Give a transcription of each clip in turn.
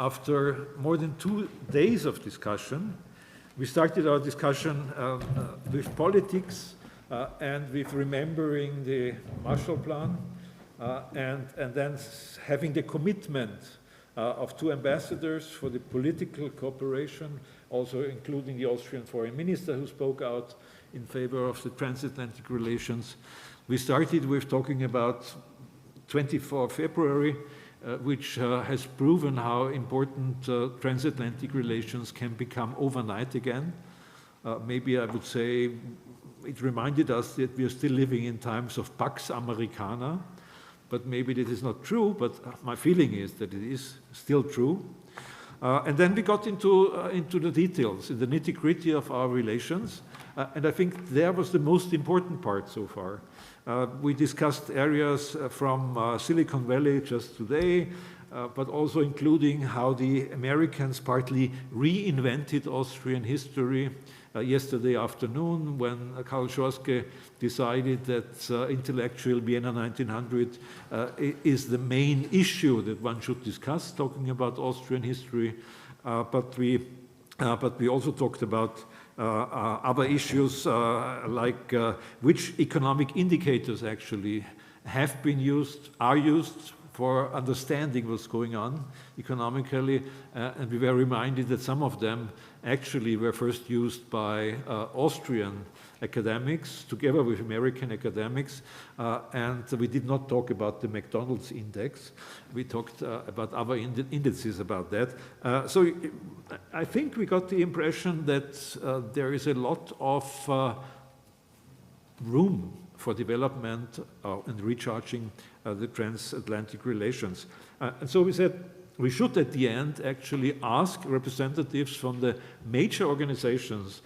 after more than 2 days of discussion, we started our discussion with politics and with remembering the Marshall Plan, and then having the commitment of 2 ambassadors for the political cooperation, also including the Austrian foreign minister who spoke out in favor of the transatlantic relations. We started with talking about 24 February, which has proven how important transatlantic relations can become overnight again. Maybe I would say it reminded us that we are still living in times of Pax Americana, but maybe that is not true, but my feeling is that it is still true. And then we got into the details, in the nitty-gritty of our relations, and I think there was the most important part so far. We discussed areas from Silicon Valley just today, but also including how the Americans partly reinvented Austrian history yesterday afternoon when Karl Schorske decided that intellectual Vienna 1900 is the main issue that one should discuss, talking about Austrian history. But we also talked about other issues like which economic indicators actually have been used, are used for understanding what's going on economically, and we were reminded that some of them actually were first used by Austrian academics together with American academics, and we did not talk about the McDonald's index. We talked about other indices about that. So I think we got the impression that there is a lot of room for development and recharging the transatlantic relations. And so we said we should at the end actually ask representatives from the major organizations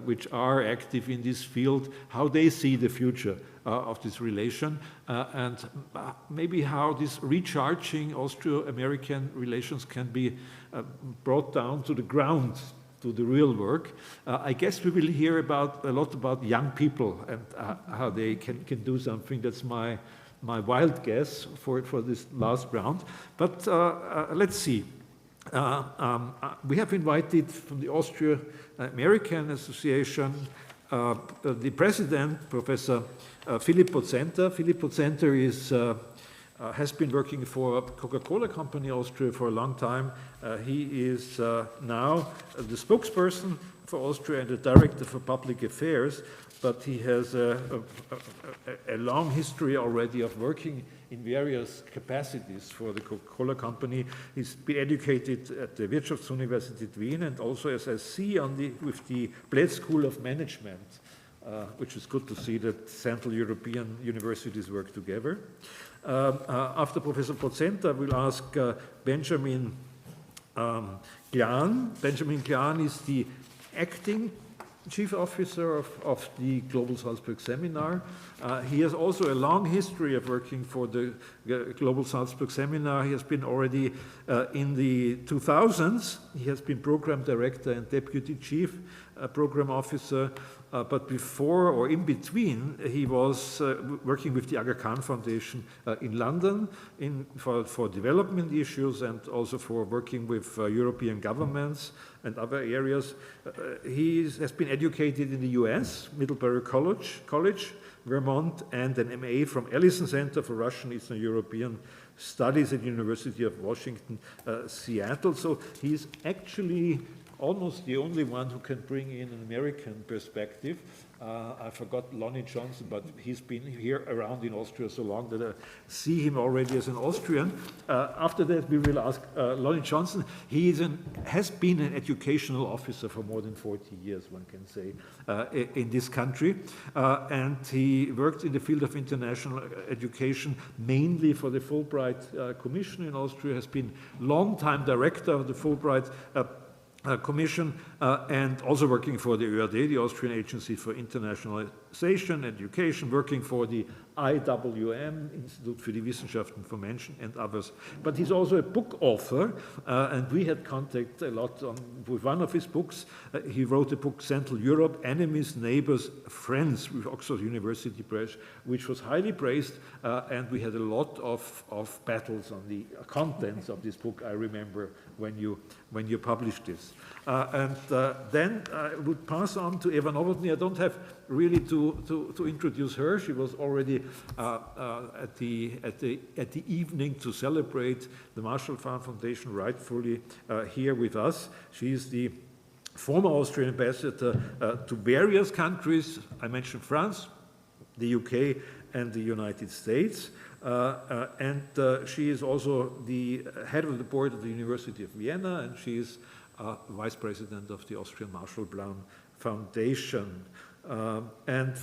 which are active in this field how they see the future of this relation, and maybe how this recharging Austro-American relations can be brought down to the ground, to the real work. I guess we will hear a lot about young people and how they can do something. That's my wild guess for this last round. But let's see. We have invited from the Austro-American Association the president, Professor Philipp Bodzenta. Philipp Bodzenta has been working for Coca-Cola Company Austria for a long time. He is now the spokesperson for Austria and the director for public affairs, but he has a long history already of working in various capacities for the Coca-Cola Company. He's been educated at the Wirtschaftsuniversität Wien and also as SC with the Bled School of Management, which is good to see that Central European universities work together. After Professor Bodzenta, we'll ask Benjamin Glahn. Benjamin Glahn is the acting chief officer of the Global Salzburg Seminar. He has also a long history of working for the Global Salzburg Seminar. He has been already in the 2000s. He has been program director and deputy chief program officer. But before or in between, he was working with the Aga Khan Foundation in London for development issues and also for working with European governments and other areas. He has been educated in the US, Middlebury College, Vermont, and an MA from Ellison Center for Russian Eastern European Studies at the University of Washington, Seattle. So he's actually almost the only one who can bring in an American perspective. I forgot Lonnie Johnson, but he's been here around in Austria so long that I see him already as an Austrian. After that, we will ask Lonnie Johnson. He has been an educational officer for more than 40 years, one can say, in this country. And he worked in the field of international education, mainly for the Fulbright Commission in Austria, has been long-time director of the Fulbright Commission, and also working for the ÖAD, the Austrian Agency for International Conversation, Education, working for the IWM, Institut für die Wissenschaften for Menschen, and others. But he's also a book author, and we had contact a lot with one of his books. He wrote a book, Central Europe, Enemies, Neighbors, Friends, with Oxford University Press, which was highly praised, and we had a lot of battles on the contents of this book, I remember, when you published this. Then I would pass on to Eva Nowotny. I don't have really to introduce her. She was already at the evening to celebrate the Marshall Fund Foundation rightfully here with us. She is the former Austrian ambassador to various countries. I mentioned France, the UK, and the United States. She is also the head of the board of the University of Vienna, and she is vice president of the Austrian Marshall Plan Foundation. And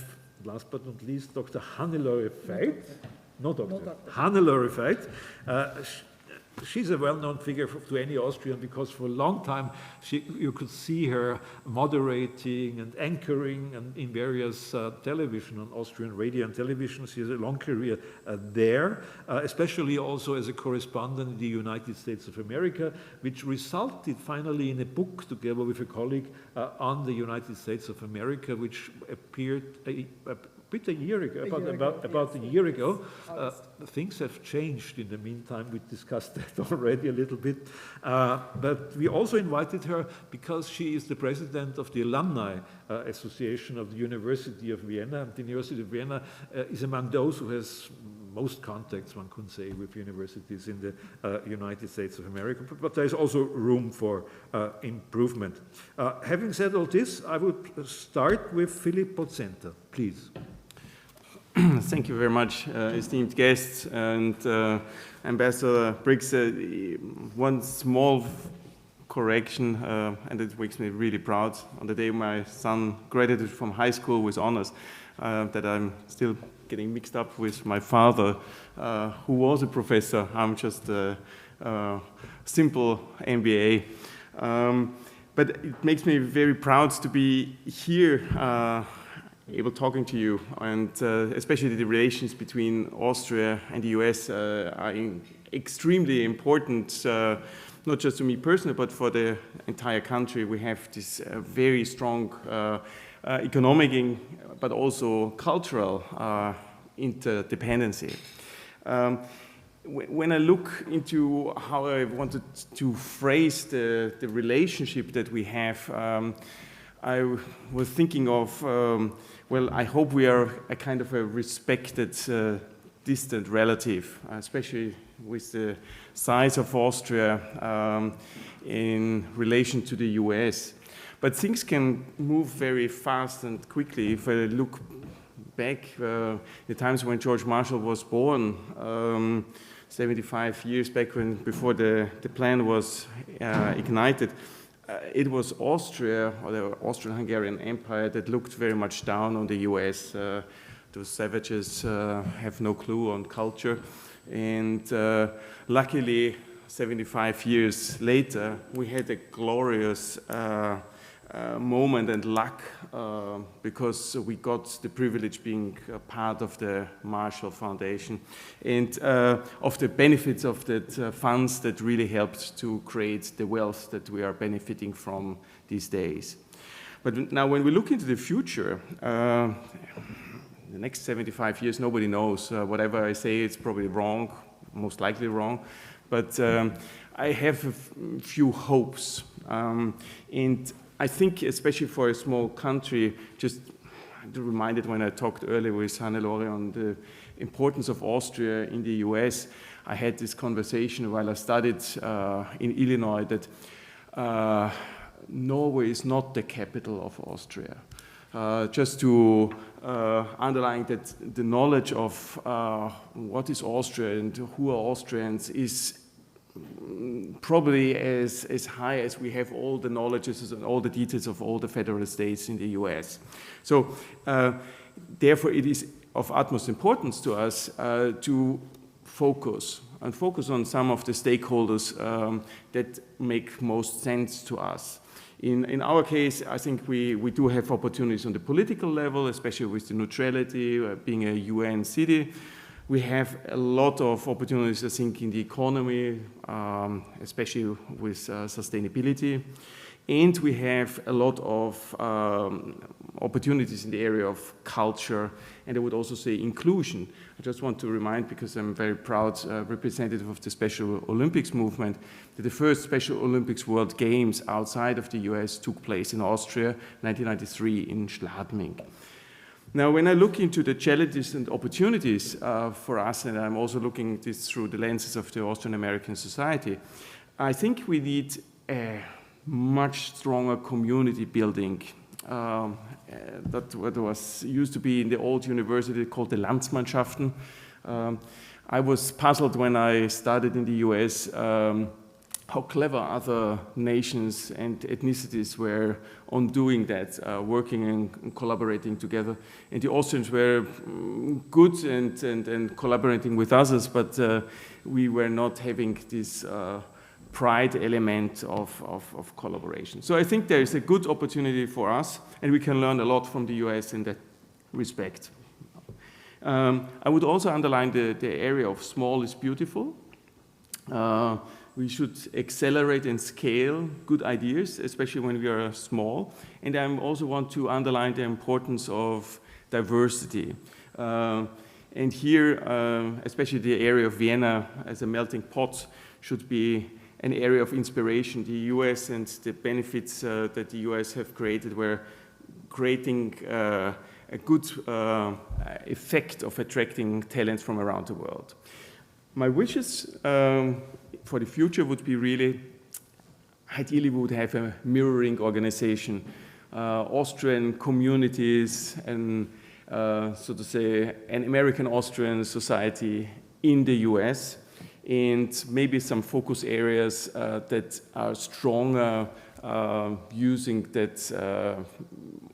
last but not least, Dr. Hannelore Veit, Hannelore Veit. She's a well-known figure to any Austrian because for a long time you could see her moderating and anchoring in various television, on Austrian radio and television. She has a long career there, especially also as a correspondent in the United States of America, which resulted finally in a book together with a colleague on the United States of America, which appeared about a year ago. Things have changed in the meantime. We discussed that already a little bit. But we also invited her because she is the president of the Alumni Association of the University of Vienna. The University of Vienna is among those who has most contacts, one could say, with universities in the United States of America. But there is also room for improvement. Having said all this, I would start with Philipp Bodzenta, please. Thank you very much, esteemed guests and Ambassador Brix. One small correction, and it makes me really proud. On the day my son graduated from high school with honors, that I'm still getting mixed up with my father, who was a professor. I'm just a simple MBA. But it makes me very proud to be here able talking to you, and especially the relations between Austria and the US are extremely important, not just to me personally, but for the entire country. We have this very strong economic, but also cultural interdependency. When I look into how I wanted to phrase the relationship that we have, I was thinking of, well, I hope we are a kind of a respected, distant relative, especially with the size of Austria in relation to the US. But things can move very fast and quickly. If I look back, the times when George Marshall was born, 75 years back before the plan was ignited, it was Austria, or the Austrian-Hungarian Empire, that looked very much down on the US. Those savages have no clue on culture. And luckily, 75 years later, we had a glorious moment and luck because we got the privilege being a part of the Marshall Foundation and of the benefits of that funds that really helped to create the wealth that we are benefiting from these days. But now when we look into the future, the next 75 years, nobody knows. Whatever I say, it's probably wrong, most likely wrong. But I have a few hopes. And I think, especially for a small country, just reminded when I talked earlier with Hannelore on the importance of Austria in the US, I had this conversation while I studied in Illinois that Norway is not the capital of Austria. Just to underline that the knowledge of what is Austria and who are Austrians is probably as high as we have all the knowledges and all the details of all the federal states in the US. So therefore it is of utmost importance to us to focus on some of the stakeholders that make most sense to us. In our case, I think we do have opportunities on the political level, especially with the neutrality, being a UN city. We have a lot of opportunities, I think, in the economy, especially with sustainability. And we have a lot of opportunities in the area of culture, and I would also say inclusion. I just want to remind, because I'm very proud representative of the Special Olympics movement, that the first Special Olympics World Games outside of the US took place in Austria, 1993 in Schladming. Now, when I look into the challenges and opportunities for us, and I'm also looking at this through the lenses of the Austrian-American society, I think we need a much stronger community building. That what was used to be in the old university called the Landsmannschaften. I was puzzled when I started in the US how clever other nations and ethnicities were on doing that, working and collaborating together. And the Austrians were good and collaborating with others, but we were not having this pride element of collaboration. So I think there is a good opportunity for us, and we can learn a lot from the US in that respect. I would also underline the area of small is beautiful. We should accelerate and scale good ideas, especially when we are small. And I also want to underline the importance of diversity. And here, especially the area of Vienna as a melting pot should be an area of inspiration. The US and the benefits that the US have created were creating a good effect of attracting talents from around the world. My wishes for the future would be really, ideally we would have a mirroring organization, Austrian communities and so to say an American-Austrian society in the US, and maybe some focus areas that are stronger using that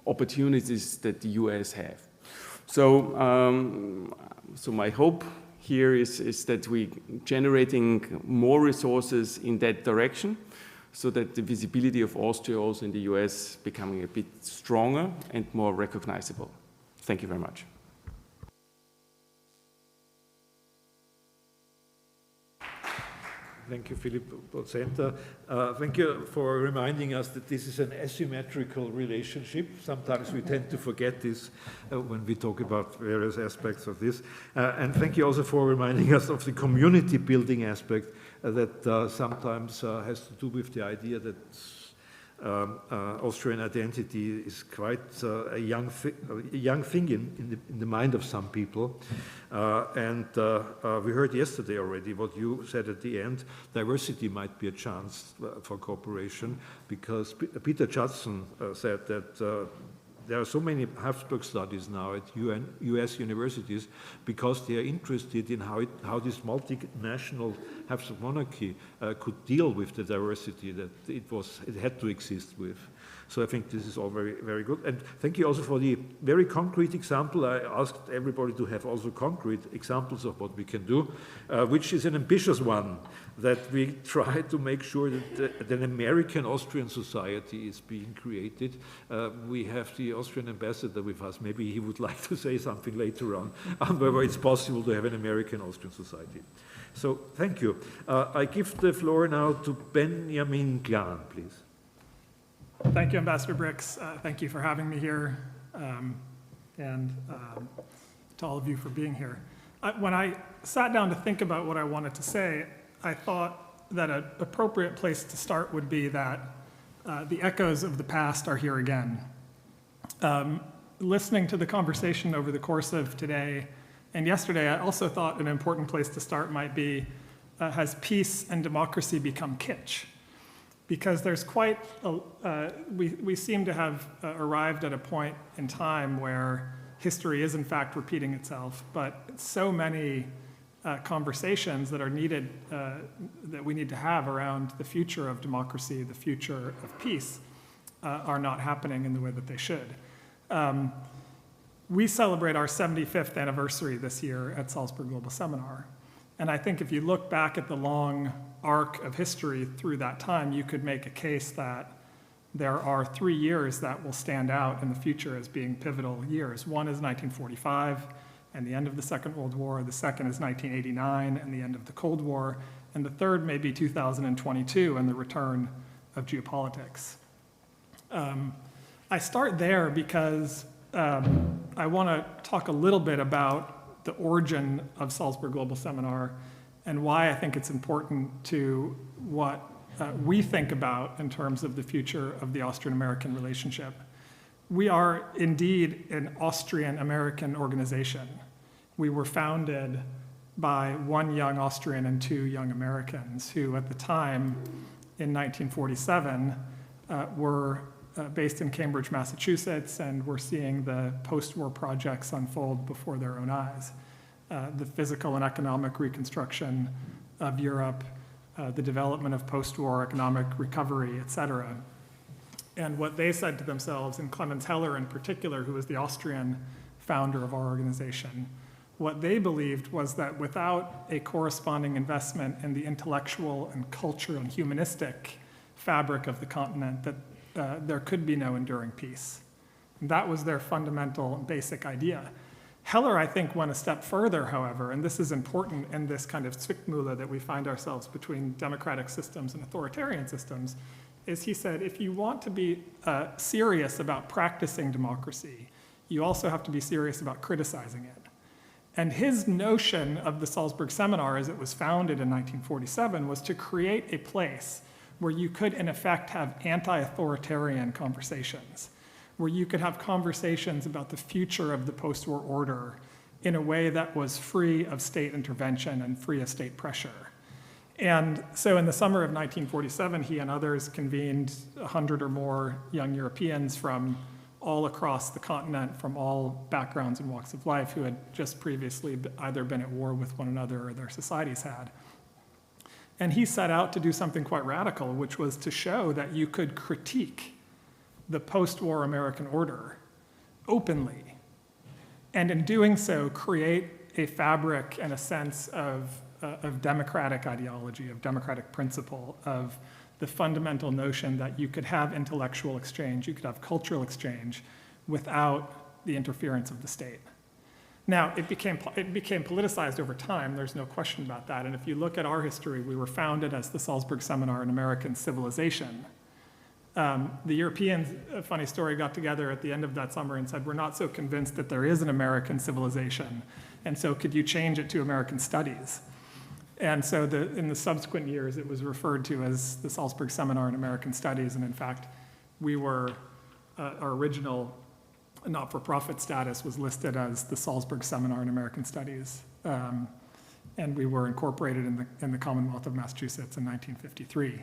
opportunities that the US have. So, so my hope here is that we're generating more resources in that direction, so that the visibility of Austria also in the US becoming a bit stronger and more recognizable. Thank you very much. Thank you, Philipp Bodzenta. Thank you for reminding us that this is an asymmetrical relationship. Sometimes we tend to forget this when we talk about various aspects of this. And thank you also for reminding us of the community building aspect that sometimes has to do with the idea that Austrian identity is quite a young thing in the mind of some people. And we heard yesterday already what you said at the end. Diversity might be a chance for cooperation, because Peter Judson said that there are so many Habsburg studies now at US universities because they are interested in how this multinational Habsburg monarchy could deal with the diversity that it had to exist with. So I think this is all very, very good. And thank you also for the very concrete example. I asked everybody to have also concrete examples of what we can do, which is an ambitious one, that we try to make sure that an American-Austrian society is being created. We have the Austrian ambassador with us. Maybe he would like to say something later on whether it's possible to have an American-Austrian society. So thank you. I give the floor now to Benjamin Glahn, please. Thank you, Ambassador Brix. Thank you for having me here, and to all of you for being here. When I sat down to think about what I wanted to say, I thought that an appropriate place to start would be that the echoes of the past are here again. Listening to the conversation over the course of today and yesterday, I also thought an important place to start might be, has peace and democracy become kitsch? Because there's quite we seem to have arrived at a point in time where history is in fact repeating itself, but so many conversations that are needed, that we need to have around the future of democracy, the future of peace, are not happening in the way that they should. We celebrate our 75th anniversary this year at Salzburg Global Seminar. And I think if you look back at the long arc of history through that time, you could make a case that there are 3 years that will stand out in the future as being pivotal years. One is 1945 and the end of the Second World War. The second is 1989 and the end of the Cold War. And the third may be 2022 and the return of geopolitics. I start there because I want to talk a little bit about the origin of Salzburg Global Seminar and why I think it's important to what we think about in terms of the future of the Austrian-American relationship. We are indeed an Austrian-American organization. We were founded by one young Austrian and 2 young Americans who at the time in 1947 were based in Cambridge, Massachusetts, and were seeing the post-war projects unfold before their own eyes. The physical and economic reconstruction of Europe, the development of post-war economic recovery, et cetera. And what they said to themselves, and Clemens Heller in particular, who was the Austrian founder of our organization, what they believed was that without a corresponding investment in the intellectual and cultural and humanistic fabric of the continent, that there could be no enduring peace. And that was their fundamental and basic idea. Heller, I think, went a step further, however, and this is important in this kind of Zwickmühle that we find ourselves between democratic systems and authoritarian systems, is he said, if you want to be serious about practicing democracy, you also have to be serious about criticizing it. And his notion of the Salzburg Seminar, as it was founded in 1947, was to create a place where you could, in effect, have anti-authoritarian conversations, where you could have conversations about the future of the post-war order in a way that was free of state intervention and free of state pressure. And so in the summer of 1947, he and others convened 100 or more young Europeans from all across the continent, from all backgrounds and walks of life, who had just previously either been at war with one another or their societies had. And he set out to do something quite radical, which was to show that you could critique the post-war American order openly, and in doing so, create a fabric and a sense of democratic ideology, of democratic principle, of the fundamental notion that you could have intellectual exchange, you could have cultural exchange without the interference of the state. Now, it became politicized over time, there's no question about that, and if you look at our history, we were founded as the Salzburg Seminar in American Civilization. The Europeans, a funny story, got together at the end of that summer and said, we're not so convinced that there is an American civilization, and so could you change it to American Studies? And so in the subsequent years, it was referred to as the Salzburg Seminar in American Studies, and in fact, we were, our original not-for-profit status was listed as the Salzburg Seminar in American Studies, and we were incorporated in the Commonwealth of Massachusetts in 1953.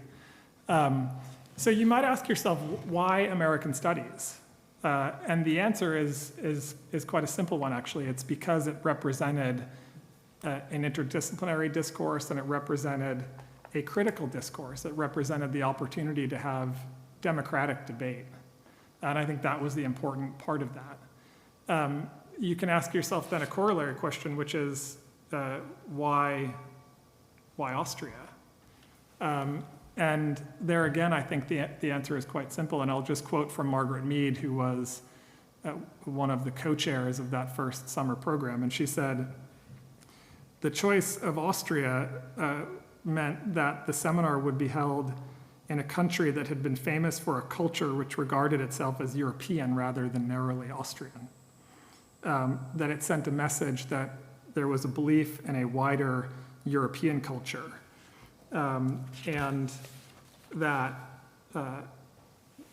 So you might ask yourself, why American Studies? And the answer is quite a simple one, actually. It's because it represented an interdisciplinary discourse, and it represented a critical discourse. It represented the opportunity to have democratic debate. And I think that was the important part of that. You can ask yourself then a corollary question, which is, why Austria? And there again, I think the answer is quite simple, and I'll just quote from Margaret Mead, who was one of the co-chairs of that first summer program, and she said, the choice of Austria meant that the seminar would be held in a country that had been famous for a culture which regarded itself as European rather than narrowly Austrian. That it sent a message that there was a belief in a wider European culture, and that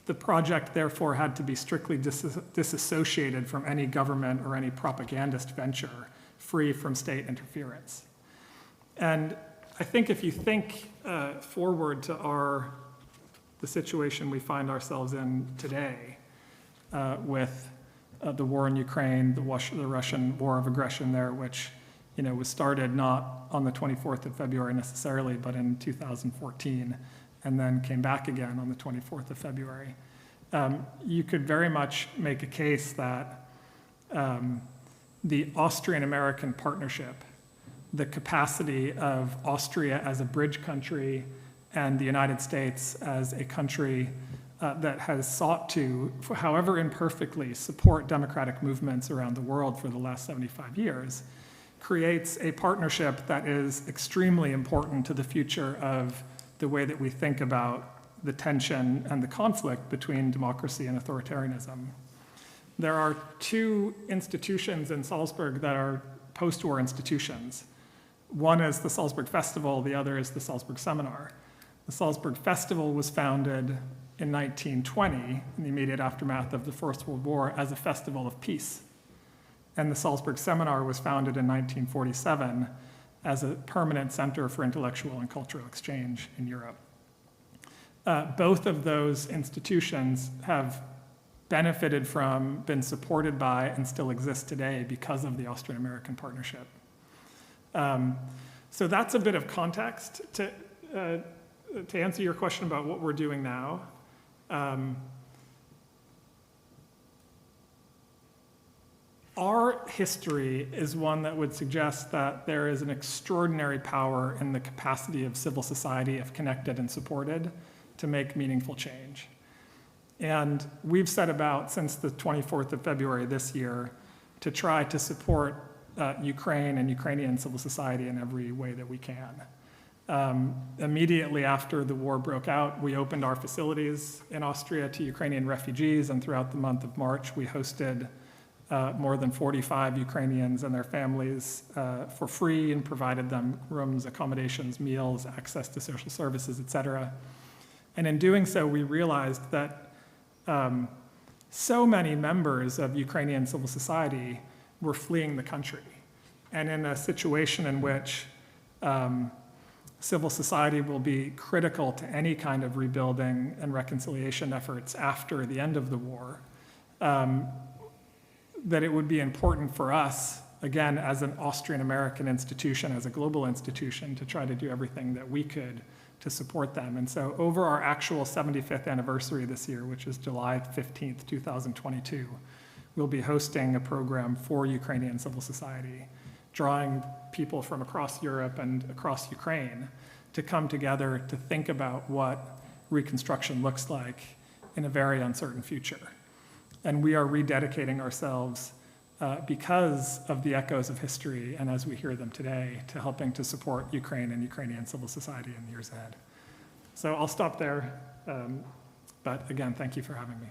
the project therefore had to be strictly disassociated from any government or any propagandist venture, free from state interference. And I think if you think forward to the situation we find ourselves in today, with the war in Ukraine, the Russian war of aggression there, which was started not on the 24th of February necessarily, but in 2014, and then came back again on the 24th of February. You could very much make a case that the Austrian-American partnership, the capacity of Austria as a bridge country and the United States as a country that has sought to, however imperfectly, support democratic movements around the world for the last 75 years, creates a partnership that is extremely important to the future of the way that we think about the tension and the conflict between democracy and authoritarianism. There are two institutions in Salzburg that are post-war institutions. One is the Salzburg Festival, the other is the Salzburg Seminar. The Salzburg Festival was founded in 1920, in the immediate aftermath of the First World War, as a festival of peace. And the Salzburg Seminar was founded in 1947 as a permanent center for intellectual and cultural exchange in Europe. Both of those institutions have benefited from, been supported by, and still exist today because of the Austrian-American partnership. So that's a bit of context. To answer your question about what we're doing now, our history is one that would suggest that there is an extraordinary power in the capacity of civil society, if connected and supported, to make meaningful change. And we've set about, since the 24th of February this year, to try to support Ukraine and Ukrainian civil society in every way that we can. Immediately after the war broke out, we opened our facilities in Austria to Ukrainian refugees, and throughout the month of March, we hosted more than 45 Ukrainians and their families for free and provided them rooms, accommodations, meals, access to social services, et cetera. And in doing so, we realized that so many members of Ukrainian civil society were fleeing the country. And in a situation in which civil society will be critical to any kind of rebuilding and reconciliation efforts after the end of the war, that it would be important for us, again, as an Austrian-American institution, as a global institution, to try to do everything that we could to support them. And so over our actual 75th anniversary this year, which is July 15th, 2022, we'll be hosting a program for Ukrainian civil society, drawing people from across Europe and across Ukraine to come together to think about what reconstruction looks like in a very uncertain future. And we are rededicating ourselves because of the echoes of history and as we hear them today to helping to support Ukraine and Ukrainian civil society in the years ahead. So I'll stop there, but again, thank you for having me.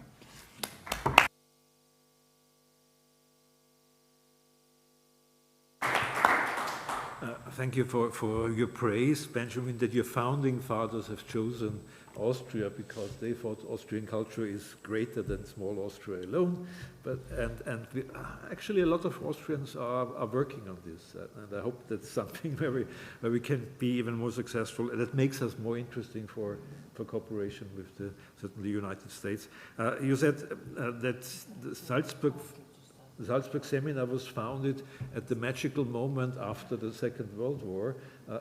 Thank you for your praise, Benjamin, that your founding fathers have chosen Austria because they thought Austrian culture is greater than small Austria alone. Actually, a lot of Austrians are working on this, and I hope that's something where we can be even more successful, and that makes us more interesting for cooperation with certainly the United States. You said that the Salzburg Seminar was founded at the magical moment after the Second World War,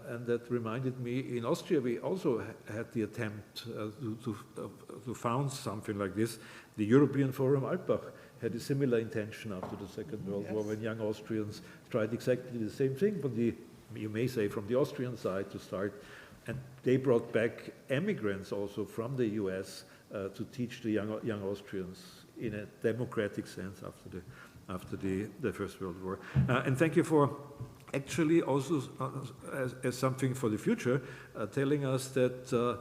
and that reminded me, in Austria we also had the attempt to found something like this. The European Forum Alpbach had a similar intention after the Second World War, when young Austrians tried exactly the same thing, but you may say from the Austrian side to start, and they brought back emigrants also from the US to teach the young Austrians in a democratic sense after the First World War. And thank you for actually also as something for the future, telling us that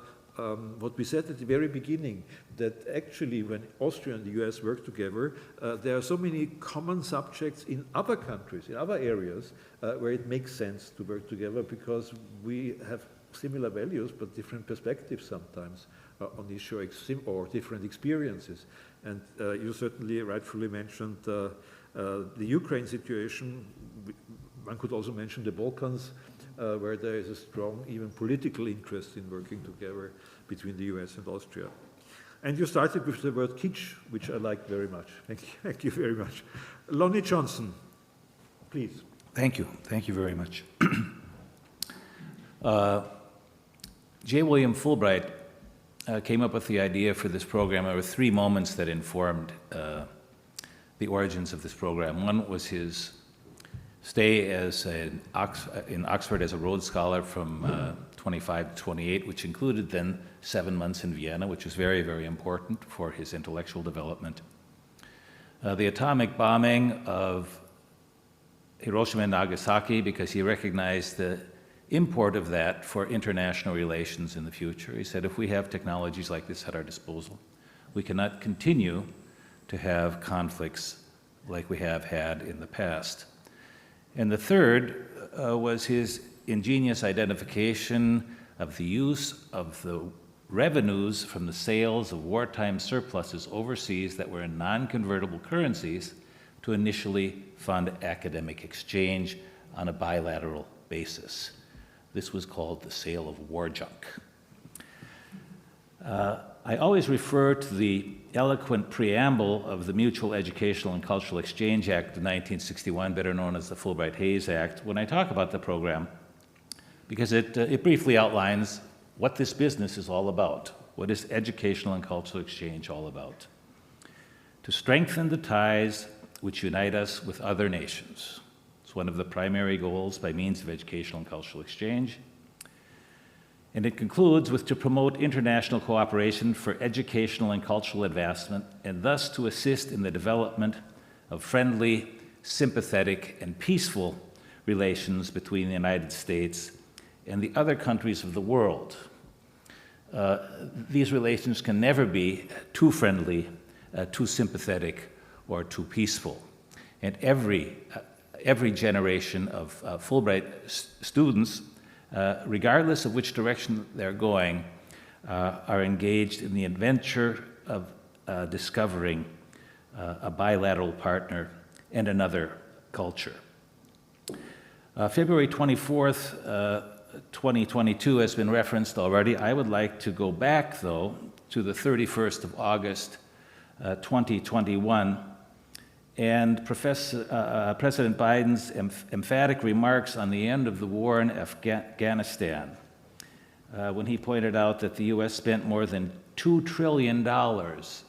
what we said at the very beginning, that actually when Austria and the US work together, there are so many common subjects in other countries, in other areas, where it makes sense to work together because we have similar values but different perspectives sometimes on issue or different experiences. And you certainly rightfully mentioned the Ukraine situation. One could also mention the Balkans, where there is a strong, even political interest in working together between the US and Austria. And you started with the word kitsch, which I like very much. Thank you very much. Lonnie Johnson, please. Thank you very much. J. William Fulbright came up with the idea for this program. There were three moments that informed the origins of this program. One was his stay in Oxford as a Rhodes Scholar from 25 to 28, which included then 7 months in Vienna, which was very, very important for his intellectual development. The atomic bombing of Hiroshima and Nagasaki, because he recognized the import of that for international relations in the future. He said, if we have technologies like this at our disposal, we cannot continue to have conflicts like we have had in the past. And the third was his ingenious identification of the use of the revenues from the sales of wartime surpluses overseas that were in non-convertible currencies to initially fund academic exchange on a bilateral basis. This was called the sale of war junk. I always refer to the eloquent preamble of the Mutual Educational and Cultural Exchange Act of 1961, better known as the Fulbright Hayes Act, when I talk about the program, because it briefly outlines what this business is all about. What is educational and cultural exchange all about? To strengthen the ties which unite us with other nations. It's one of the primary goals by means of educational and cultural exchange. And it concludes with to promote international cooperation for educational and cultural advancement, and thus to assist in the development of friendly, sympathetic, and peaceful relations between the United States and the other countries of the world. These relations can never be too friendly, too sympathetic, or too peaceful. And every generation of Fulbright students, regardless of which direction they're going, are engaged in the adventure of discovering a bilateral partner and another culture. February 24th, 2022 has been referenced already. I would like to go back, though, to the 31st of August, 2021, and President Biden's emphatic remarks on the end of the war in Afghanistan, when he pointed out that the U.S. spent more than $2 trillion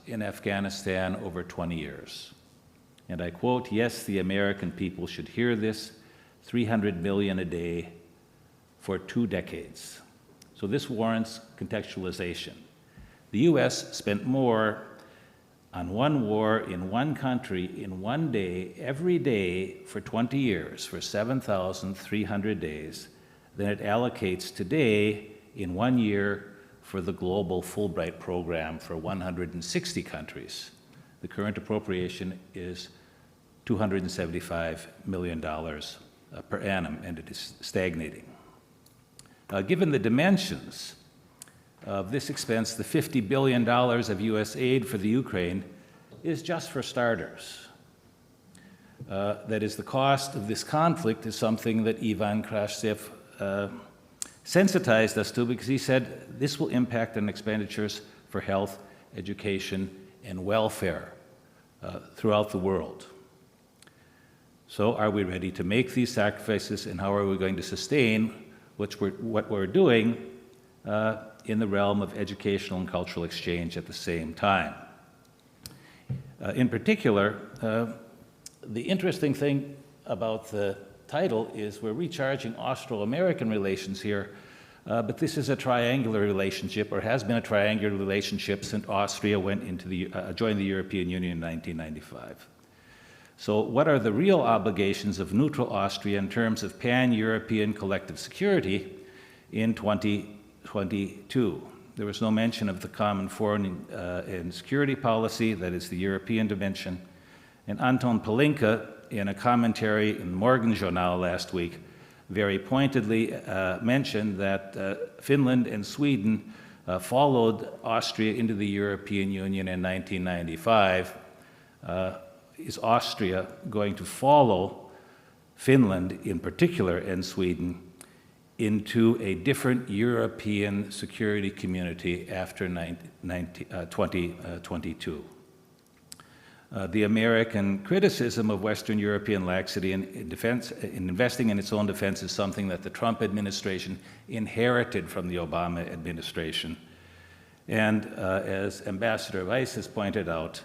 in Afghanistan over 20 years. And I quote, "Yes, the American people should hear this, 300 million a day for 2 decades." So this warrants contextualization. The U.S. spent more on one war in one country in one day, every day for 20 years, for 7,300 days, than it allocates today in 1 year for the global Fulbright program for 160 countries. The current appropriation is $275 million per annum, and it is stagnating. Given the dimensions of this expense, the $50 billion of U.S. aid for the Ukraine is just for starters. That is, the cost of this conflict is something that Ivan Krashev sensitized us to, because he said this will impact on expenditures for health, education, and welfare throughout the world. So are we ready to make these sacrifices, and how are we going to sustain what we're doing in the realm of educational and cultural exchange at the same time? In particular, the interesting thing about the title is we're recharging Austro-American relations here, but this is a triangular relationship, or has been a triangular relationship since Austria went into joined the European Union in 1995. So what are the real obligations of neutral Austria in terms of pan-European collective security in 2022? There was no mention of the common foreign and security policy, that is the European dimension. And Anton Palinka, in a commentary in the Morgenjournal last week, very pointedly mentioned that Finland and Sweden followed Austria into the European Union in 1995. Is Austria going to follow Finland in particular and Sweden into a different European security community after 2022? The American criticism of Western European laxity in investing in its own defense is something that the Trump administration inherited from the Obama administration. And as Ambassador Weiss has pointed out,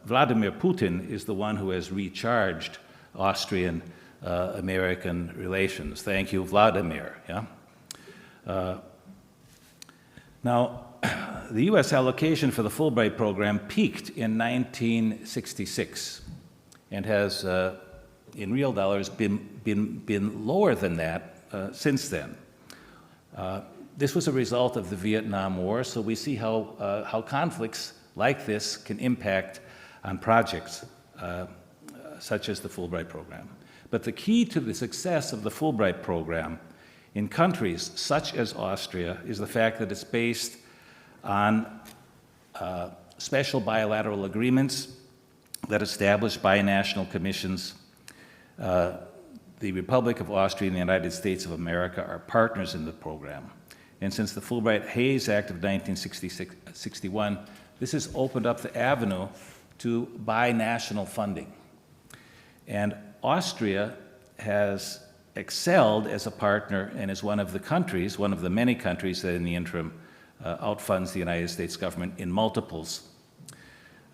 Vladimir Putin is the one who has recharged Austrian Austro-American Relations. Thank you, Vladimir. Yeah? Now, the U.S. allocation for the Fulbright program peaked in 1966 and has, in real dollars, been lower than that since then. This was a result of the Vietnam War, so we see how conflicts like this can impact on projects such as the Fulbright program. But the key to the success of the Fulbright program in countries such as Austria is the fact that it's based on special bilateral agreements that establish binational commissions. The Republic of Austria and the United States of America are partners in the program. And since the Fulbright Hayes Act of 1961, this has opened up the avenue to binational funding. And Austria has excelled as a partner and is one of the countries, one of the many countries that in the interim outfunds the United States government in multiples.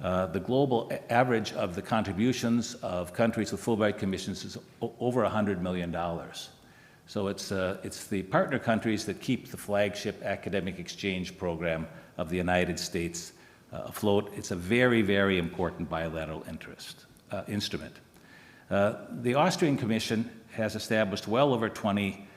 The global average of the contributions of countries with Fulbright commissions is over $100 million. So it's the partner countries that keep the flagship academic exchange program of the United States afloat. It's a very, very important bilateral instrument. The Austrian Commission has established well over 20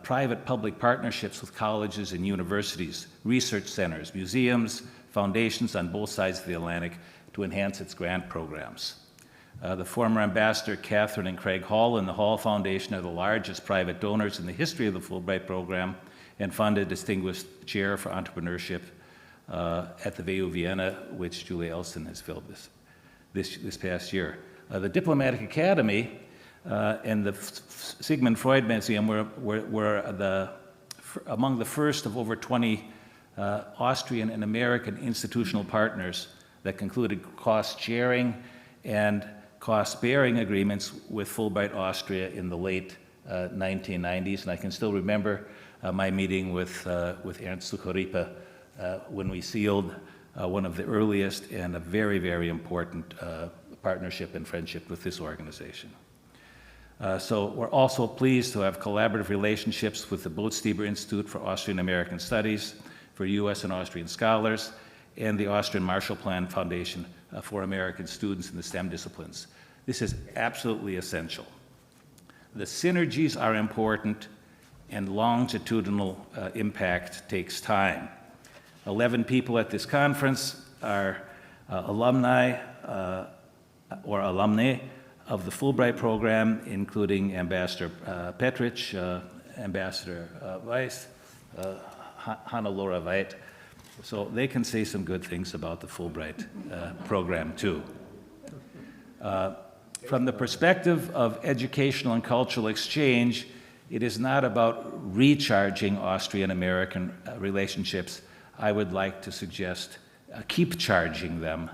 private-public partnerships with colleges and universities, research centers, museums, foundations on both sides of the Atlantic to enhance its grant programs. The former Ambassador Catherine and Craig Hall and the Hall Foundation are the largest private donors in the history of the Fulbright program and fund a distinguished chair for entrepreneurship at the WU Vienna, which Julie Elson has filled this past year. The Diplomatic Academy and the Sigmund Freud Museum were among the first of over 20 Austrian and American institutional partners that concluded cost-sharing and cost-bearing agreements with Fulbright Austria in the late 1990s. And I can still remember my meeting with Ernst Sucharipa when we sealed one of the earliest and a very, very important partnership and friendship with this organization. So we're also pleased to have collaborative relationships with the Botstiber Institute for Austrian-American Studies for U.S. and Austrian scholars and the Austrian Marshall Plan Foundation for American students in the STEM disciplines. This is absolutely essential. The synergies are important and longitudinal impact takes time. 11 people at this conference are alumni or alumnae of the Fulbright program, including Ambassador Petrich, Ambassador Weiss, Hannelore Veit. So they can say some good things about the Fulbright program too. From the perspective of educational and cultural exchange, it is not about recharging Austrian-American relationships. I would like to suggest keep charging them.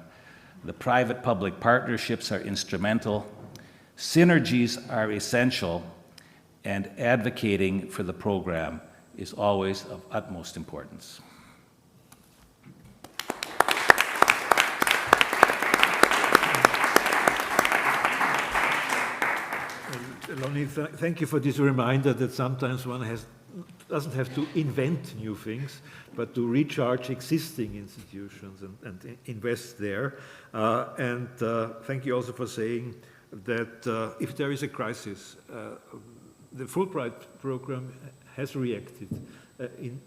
The private-public partnerships are instrumental. Synergies are essential, and advocating for the program is always of utmost importance. Lonnie, thank you for this reminder that sometimes one doesn't have to invent new things, but to recharge existing institutions and invest there. And thank you also for saying that if there is a crisis, the Fulbright program has reacted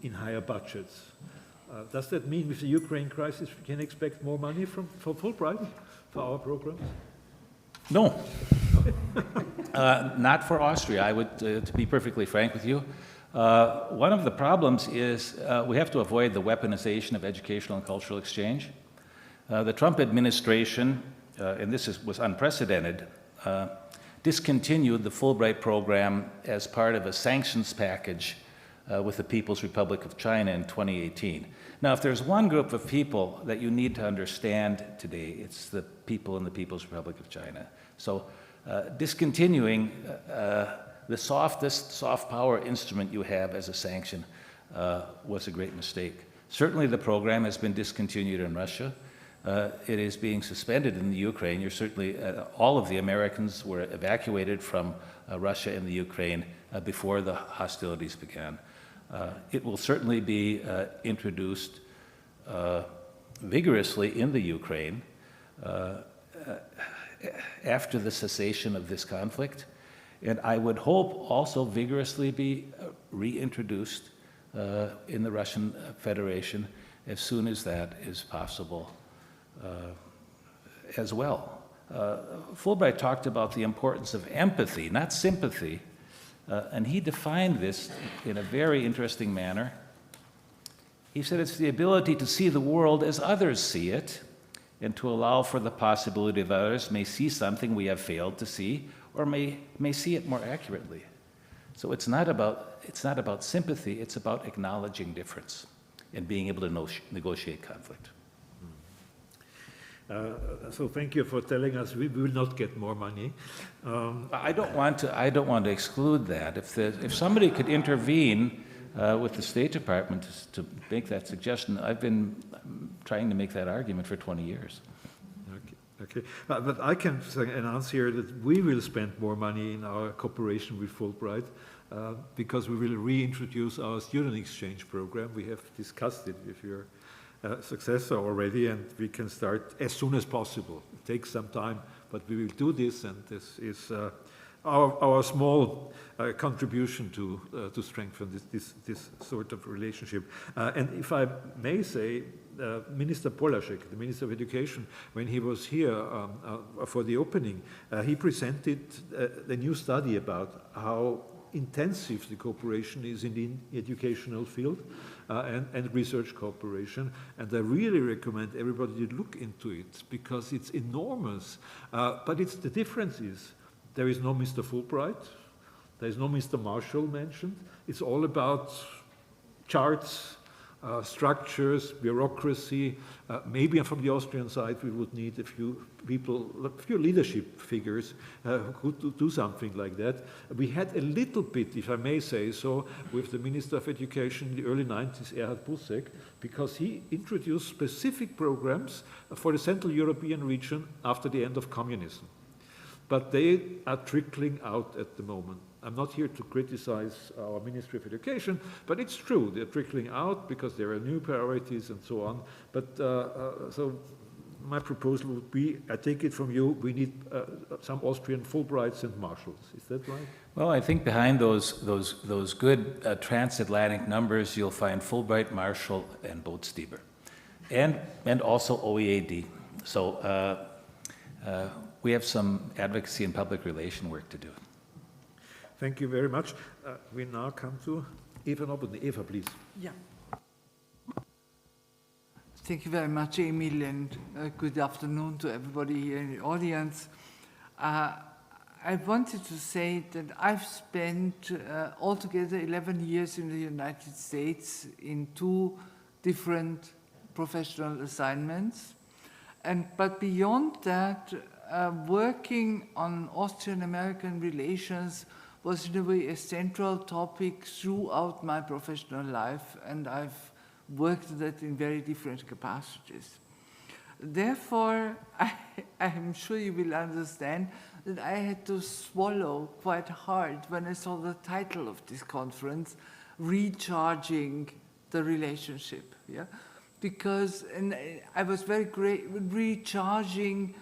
in higher budgets. Does that mean with the Ukraine crisis we can expect more money for Fulbright, for our programs? No, not for Austria. I would, to be perfectly frank with you, one of the problems is we have to avoid the weaponization of educational and cultural exchange. The Trump administration, and this was unprecedented, discontinued the Fulbright program as part of a sanctions package with the People's Republic of China in 2018. Now, if there's one group of people that you need to understand today, it's the people in the People's Republic of China. So discontinuing the softest soft power instrument you have as a sanction was a great mistake. Certainly the program has been discontinued in Russia. it is being suspended in the Ukraine. You're certainly, all of the Americans were evacuated from Russia and the Ukraine before the hostilities began. It will certainly be introduced vigorously in the Ukraine after the cessation of this conflict, and I would hope also vigorously be reintroduced in the Russian Federation as soon as that is possible as well. Fulbright talked about the importance of empathy, not sympathy, and he defined this in a very interesting manner. He said it's the ability to see the world as others see it, and to allow for the possibility that others may see something we have failed to see, or may see it more accurately. So it's not about sympathy, it's about acknowledging difference and being able to negotiate conflict. So thank you for telling us we will not get more money. I don't want to exclude that. If somebody could intervene with the State Department to make that suggestion, I've been trying to make that argument for 20 years. Okay. But I can announce here that we will spend more money in our cooperation with Fulbright because we will reintroduce our student exchange program. We have discussed it with your successor already, and we can start as soon as possible. It takes some time, but we will do this, and this is our small contribution to strengthen this sort of relationship. And if I may say, Minister Polaszek, the Minister of Education, when he was here for the opening, he presented a new study about how intensive the cooperation is in the educational field and research cooperation. And I really recommend everybody to look into it because it's enormous. But the difference is there is no Mr. Fulbright, there is no Mr. Marshall mentioned. It's all about charts, structures, bureaucracy. Maybe from the Austrian side we would need a few people, a few leadership figures who could do something like that. We had a little bit, if I may say so, with the Minister of Education in the early 90s, Erhard Busek, because he introduced specific programs for the Central European region after the end of communism. But they are trickling out at the moment. I'm not here to criticize our Ministry of Education, but it's true, they're trickling out because there are new priorities and so on. But so my proposal would be, I take it from you, we need some Austrian Fulbrights and Marshalls. Is that right? Well, I think behind those good transatlantic numbers, you'll find Fulbright, Marshall, and Botstiber, and also OEAD. So we have some advocacy and public relation work to do. Thank you very much. We now come to Eva Nowotny. Eva, please. Yeah. Thank you very much, Emil, and good afternoon to everybody here in the audience. I wanted to say that I've spent altogether 11 years in the United States in 2 different professional assignments. But beyond that, working on Austrian-American relations was in a way a central topic throughout my professional life, and I've worked on that in very different capacities. Therefore, I'm sure you will understand that I had to swallow quite hard when I saw the title of this conference, Recharging the Relationship. Yeah? Because I was very great with recharging,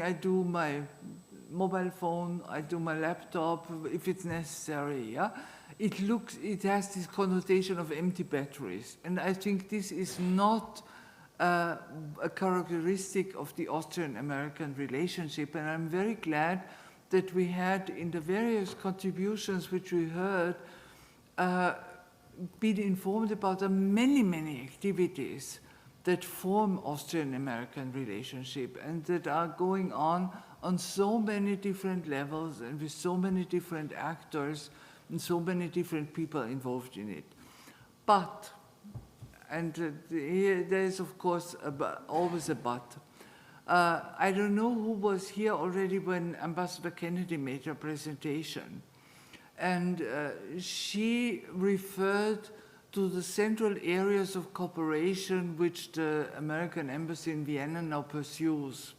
I do my mobile phone, I do my laptop if it's necessary. Yeah? It has this connotation of empty batteries. And I think this is not a characteristic of the Austrian-American relationship. And I'm very glad that we had in the various contributions which we heard been informed about the many, many activities that form Austrian-American relationship and that are going on so many different levels and with so many different actors and so many different people involved in it. But, and here there is of course always a but. I don't know who was here already when Ambassador Kennedy made her presentation. And she referred to the central areas of cooperation which the American Embassy in Vienna now pursues.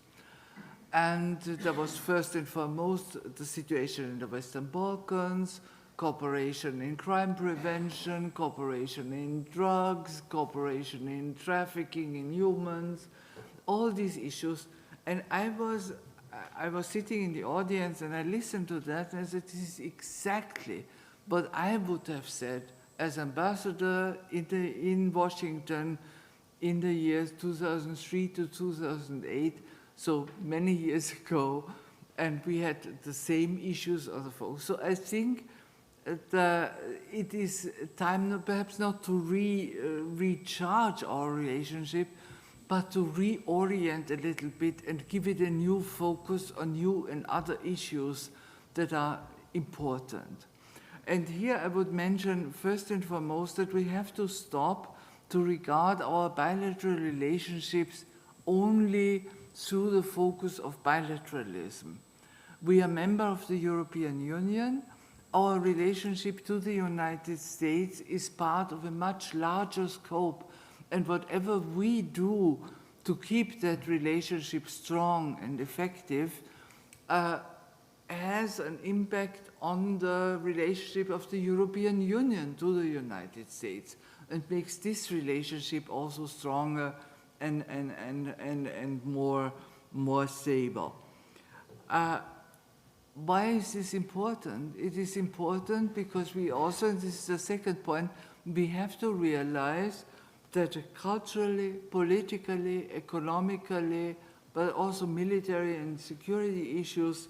And there was first and foremost the situation in the Western Balkans, cooperation in crime prevention, cooperation in drugs, cooperation in trafficking in humans, all these issues. And I was sitting in the audience and I listened to that and I said, this is exactly what I would have said as ambassador in Washington in the years 2003 to 2008, so many years ago, and we had the same issues on the focus. So I think it is time perhaps not to recharge our relationship, but to reorient a little bit and give it a new focus on new and other issues that are important. And here I would mention first and foremost that we have to stop to regard our bilateral relationships only through the focus of bilateralism. We are a member of the European Union. Our relationship to the United States is part of a much larger scope, and whatever we do to keep that relationship strong and effective has an impact on the relationship of the European Union to the United States and makes this relationship also stronger and more stable. Why is this important? It is important because we also, and this is the second point, we have to realize that culturally, politically, economically, but also military and security issues,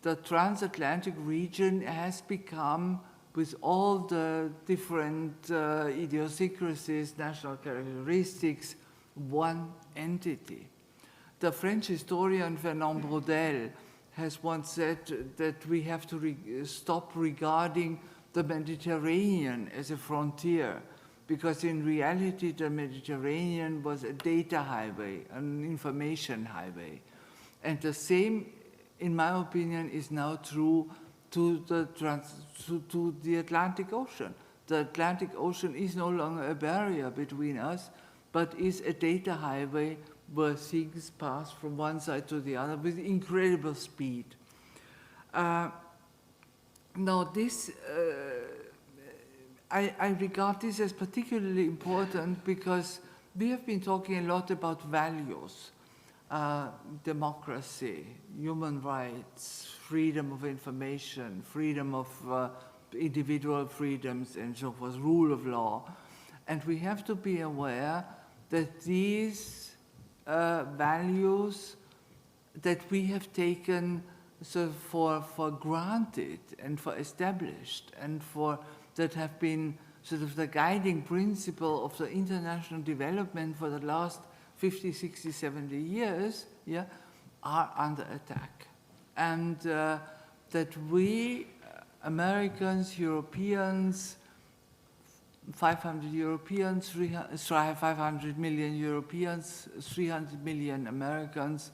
the transatlantic region has become, with all the different idiosyncrasies, national characteristics, one entity. The French historian Fernand Braudel has once said that we have to stop regarding the Mediterranean as a frontier, because in reality the Mediterranean was a data highway, an information highway. And the same, in my opinion, is now true to the Atlantic Ocean. The Atlantic Ocean is no longer a barrier between us, but is a data highway where things pass from one side to the other with incredible speed. Now this, I regard this as particularly important because we have been talking a lot about values, democracy, human rights, freedom of information, freedom of individual freedoms and so forth, rule of law. And we have to be aware that these values that we have taken sort of for granted and for established and for that have been sort of the guiding principle of the international development for the last 50, 60, 70 years, yeah, are under attack. And that we, Americans, Europeans, 500 Europeans, 500 million Europeans, 300 million Americans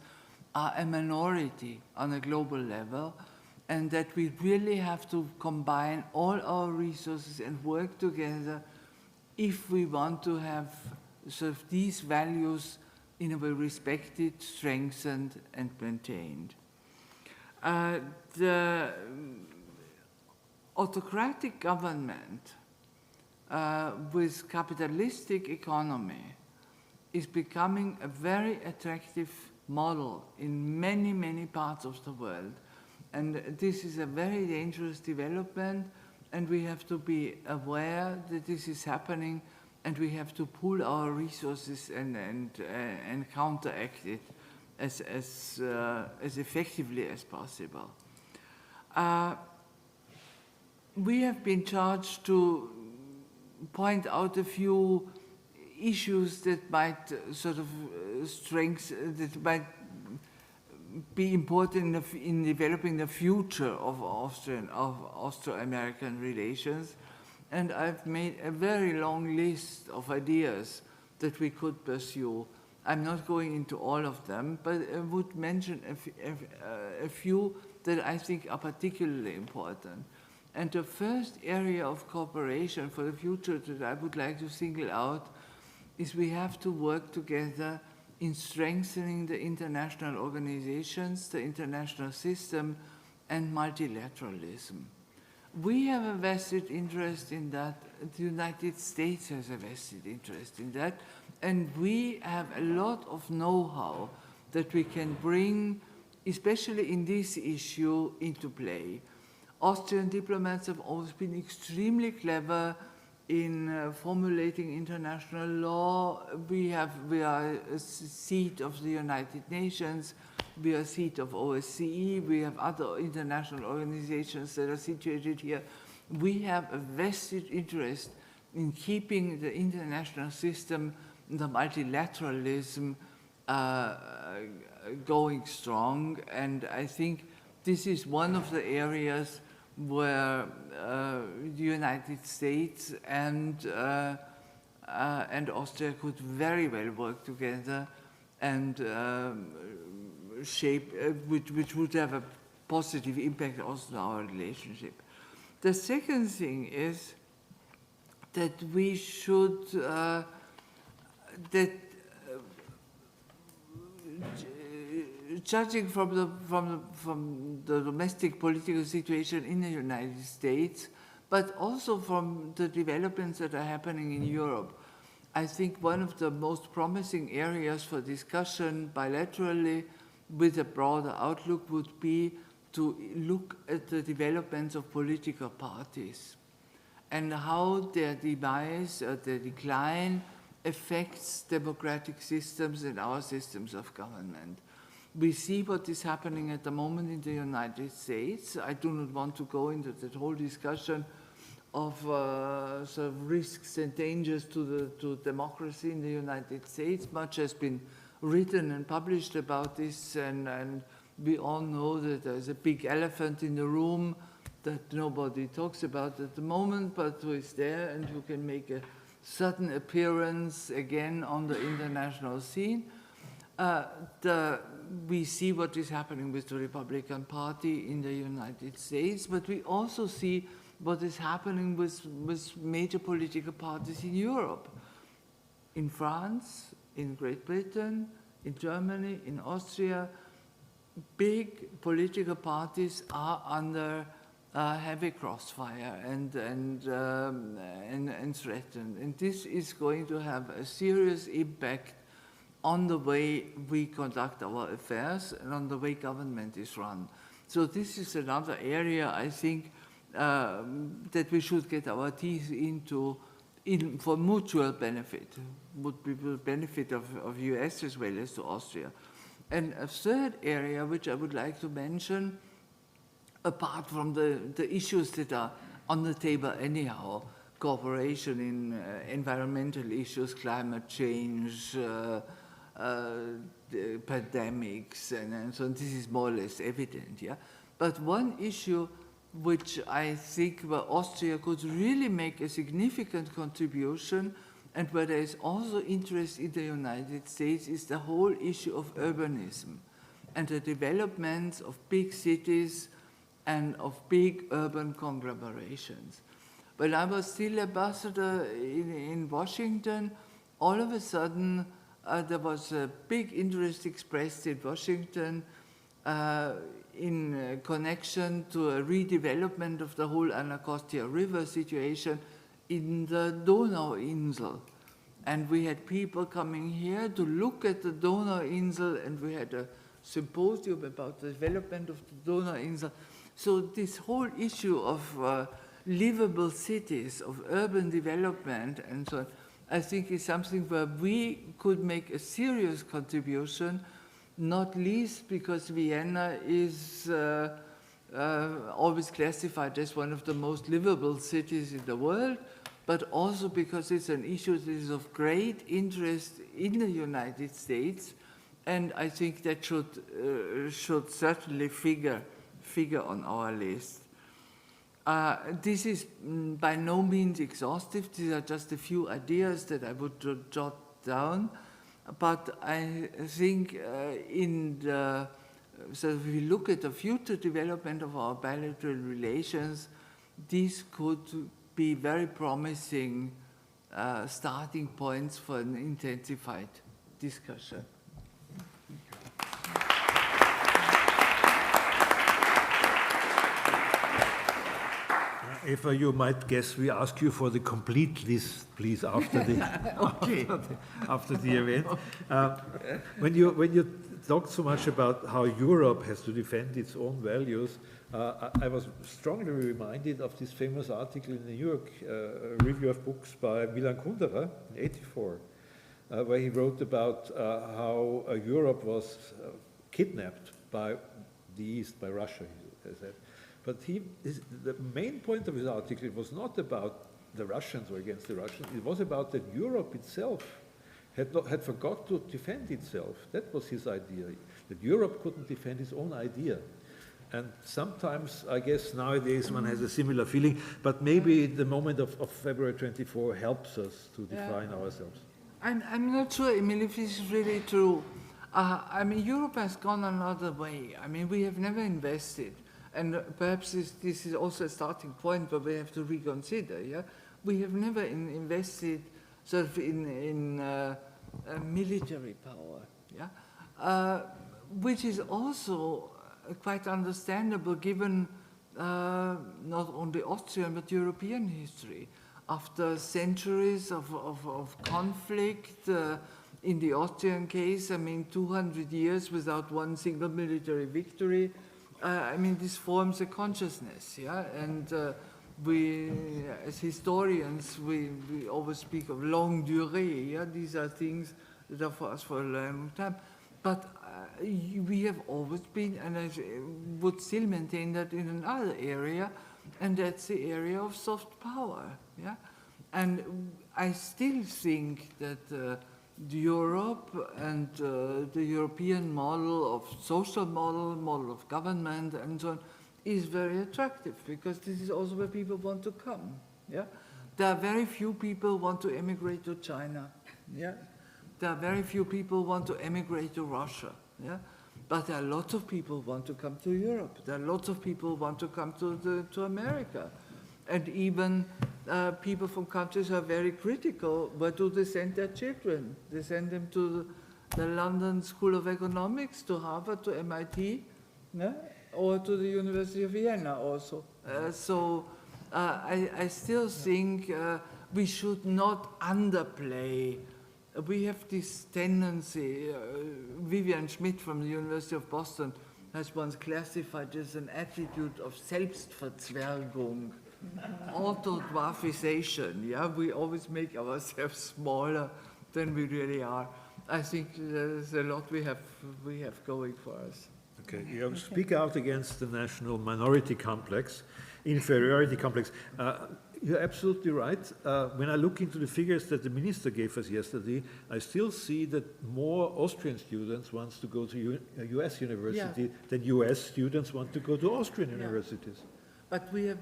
are a minority on a global level, and that we really have to combine all our resources and work together if we want to have sort of these values in a way respected, strengthened, and maintained. The autocratic government with capitalistic economy is becoming a very attractive model in many, many parts of the world. And this is a very dangerous development, and we have to be aware that this is happening, and we have to pool our resources and counteract it as effectively as possible. We have been charged to point out a few issues that might sort of that might be important in developing the future of Austro-American relations. And I've made a very long list of ideas that we could pursue. I'm not going into all of them, but I would mention a few that I think are particularly important. And the first area of cooperation for the future that I would like to single out is we have to work together in strengthening the international organizations, the international system, and multilateralism. We have a vested interest in that. The United States has a vested interest in that. And we have a lot of know-how that we can bring, especially in this issue, into play. Austrian diplomats have always been extremely clever in formulating international law. We are a seat of the United Nations. We are a seat of OSCE. We have other international organizations that are situated here. We have a vested interest in keeping the international system, the multilateralism going strong. And I think this is one of the areas where the United States and Austria could very well work together and shape, which would have a positive impact also on our relationship. The second thing is that we should, judging from the domestic political situation in the United States, but also from the developments that are happening in Europe, I think one of the most promising areas for discussion bilaterally with a broader outlook would be to look at the developments of political parties and how their demise or their decline affects democratic systems and our systems of government. We see what is happening at the moment in the United States. I do not want to go into that whole discussion of sort of risks and dangers to democracy in the United States. Much has been written and published about this, and we all know that there's a big elephant in the room that nobody talks about at the moment, but who is there and who can make a sudden appearance again on the international scene. We see what is happening with the Republican Party in the United States, but we also see what is happening with major political parties in Europe, in France, in Great Britain, in Germany, in Austria. Big political parties are under heavy crossfire and threatened. And this is going to have a serious impact on the way we conduct our affairs and on the way government is run. So this is another area, I think, that we should get our teeth into for mutual benefit, would be the benefit of US as well as to Austria. And a third area which I would like to mention, apart from the issues that are on the table anyhow, cooperation in environmental issues, climate change, pandemics, and so on, this is more or less evident, yeah? But one issue which I think where Austria could really make a significant contribution and where there is also interest in the United States is the whole issue of urbanism and the developments of big cities and of big urban conglomerations. When I was still ambassador in Washington, all of a sudden there was a big interest expressed in Washington in connection to a redevelopment of the whole Anacostia River situation in the Donauinsel. And we had people coming here to look at the Donauinsel, and we had a symposium about the development of the Donauinsel. So this whole issue of livable cities, of urban development, and so on, I think is something where we could make a serious contribution, not least because Vienna is always classified as one of the most livable cities in the world, but also because it's an issue that is of great interest in the United States, and I think that should certainly figure on our list. This is by no means exhaustive. These are just a few ideas that I would jot down. But I think so if we look at the future development of our bilateral relations, these could be very promising starting points for an intensified discussion. Eva, you might guess we ask you for the complete list, please, after the, Okay. after the event. When you talked so much about how Europe has to defend its own values, I was strongly reminded of this famous article in the New York Review of Books by Milan Kundera in '84, where he wrote about how Europe was kidnapped by the East, by Russia, he said. But the main point of his article was not about the Russians or against the Russians. It was about that Europe itself had forgot to defend itself. That was his idea, that Europe couldn't defend its own idea. And sometimes, I guess nowadays one has a similar feeling, but maybe the moment of February 24 helps us to define ourselves. I'm not sure, Emil, if this is really true. I mean, Europe has gone another way. I mean, we have never invested. And perhaps this is also a starting point where we have to reconsider, yeah? We have never invested sort of in military power, yeah? Which is also quite understandable given not only Austrian but European history. After centuries of conflict, in the Austrian case, I mean, 200 years without one single military victory, I mean, this forms a consciousness, yeah? And we, as historians, we always speak of longue durée, yeah? These are things that are for us for a long time. But we have always been, and I would still maintain that in another area, and that's the area of soft power, yeah? And I still think that Europe and the European model of social model of government and so on is very attractive because this is also where people want to come. Yeah, there are very few people want to emigrate to China. Yeah, there are very few people want to emigrate to Russia. Yeah, but there are lots of people want to come to Europe. There are lots of people want to come to America, and even people from countries are very critical. Where do they send their children? They send them to the London School of Economics, to Harvard, to MIT, yeah? Or to the University of Vienna also. So I still think we should not underplay. We have this tendency, Vivian Schmidt from the University of Boston has once classified as an attitude of Selbstverzwergung. Auto-dwarfization, yeah, we always make ourselves smaller than we really are. I think there's a lot we have going for us. Okay, you speak out against the national minority complex, inferiority complex. You're absolutely right. When I look into the figures that the minister gave us yesterday, I still see that more Austrian students want to go to a US university than US students want to go to Austrian universities. But we have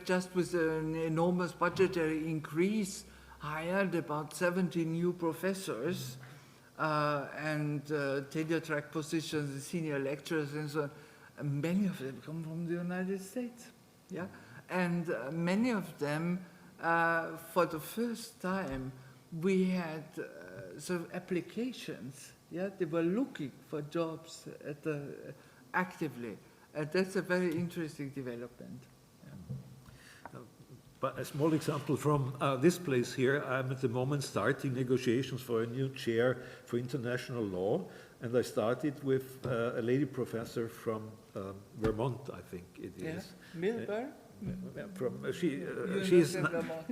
just, with an enormous budgetary increase, hired about 70 new professors and tenure-track positions, senior lecturers, and so on. And many of them come from the United States, yeah. And many of them, for the first time, we had sort of applications. Yeah, they were looking for jobs actively. That's a very interesting development. Yeah. But a small example from this place here, I'm at the moment starting negotiations for a new chair for international law, and I started with a lady professor from Vermont, I think it is. Milburn?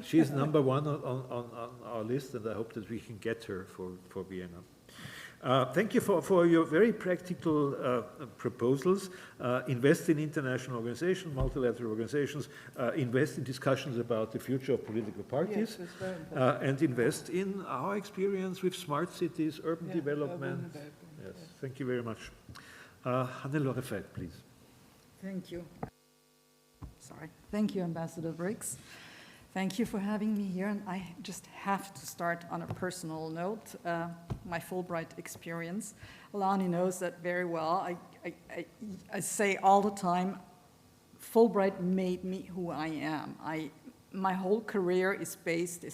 She's number one on our list, and I hope that we can get her for Vienna. Thank you for your very practical proposals. Invest in international organizations, multilateral organizations, invest in discussions about the future of political parties, and invest in our experience with smart cities, urban development. Yes, thank you very much. Hannelore Veit, please. Thank you. Sorry. Thank you, Ambassador Brix. Thank you for having me here, and I just have to start on a personal note, my Fulbright experience. Lonnie knows that very well. I say all the time, Fulbright made me who I am. My whole career is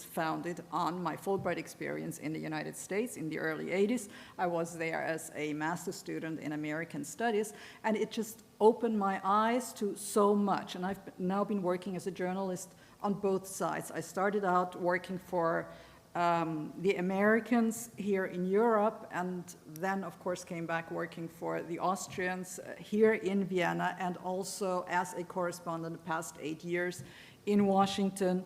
founded on my Fulbright experience in the United States in the early 80s. I was there as a master's student in American Studies, and it just opened my eyes to so much. And I've now been working as a journalist on both sides. I started out working for the Americans here in Europe, and then, of course, came back working for the Austrians here in Vienna, and also as a correspondent the past 8 years in Washington,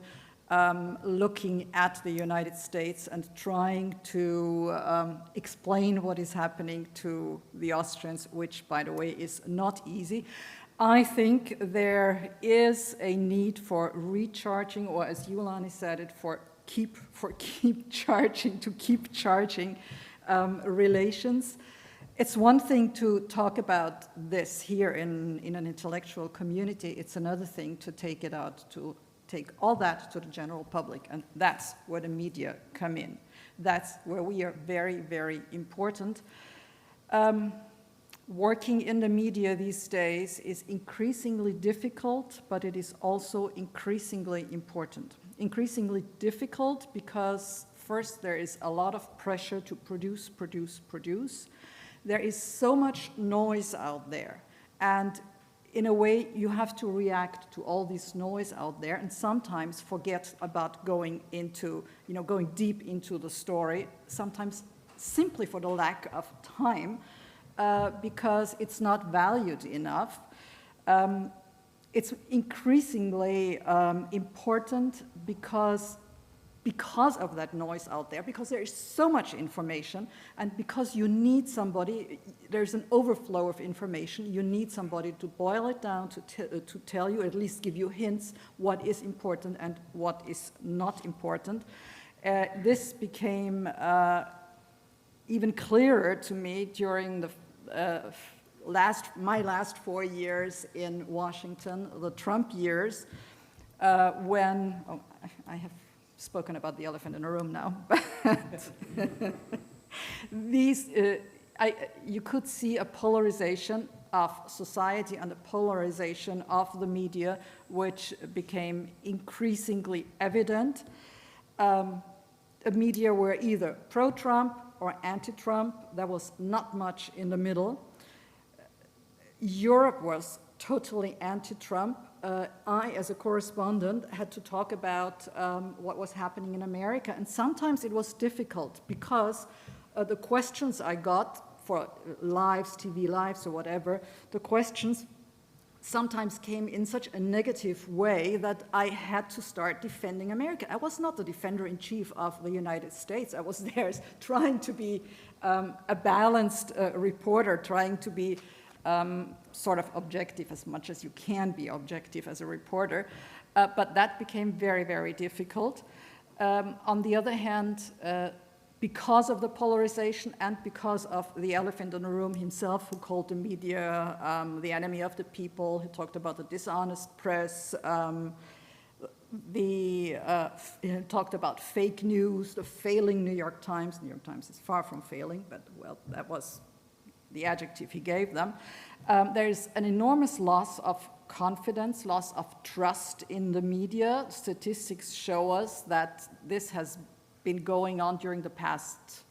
looking at the United States and trying to explain what is happening to the Austrians, which, by the way, is not easy. I think there is a need for recharging, or as you, Lonnie, said it, to keep charging relations. It's one thing to talk about this here in an intellectual community. It's another thing to take it out, to take all that to the general public, and that's where the media come in. That's where we are very, very important. Working in the media these days is increasingly difficult, but it is also increasingly important. Increasingly difficult because first there is a lot of pressure to produce. There is so much noise out there, and in a way you have to react to all this noise out there and sometimes forget about going deep into the story, sometimes simply for the lack of time, because it's not valued enough. It's increasingly important because of that noise out there, because there is so much information, and because you need somebody, there's an overflow of information, you need somebody to boil it down, to tell you, at least give you hints, what is important and what is not important. This became even clearer to me during the my last 4 years in Washington, the Trump years, when, I have spoken about the elephant in the room now, but you could see a polarization of society and a polarization of the media, which became increasingly evident. The media were either pro-Trump or anti-Trump. There was not much in the middle. Europe was totally anti-Trump. I, as a correspondent, had to talk about what was happening in America, and sometimes it was difficult because the questions I got for lives, TV lives or whatever, the questions sometimes came in such a negative way that I had to start defending America. I was not the defender-in-chief of the United States. I was there trying to be a balanced reporter, trying to be sort of objective as much as you can be objective as a reporter, but that became very, very difficult. On the other hand, because of the polarization and because of the elephant in the room himself, who called the media the enemy of the people, who talked about the dishonest press, he talked about fake news, the failing New York Times. New York Times is far from failing, but well, that was the adjective he gave them. There's an enormous loss of confidence, loss of trust in the media. Statistics show us that this has been going on during the past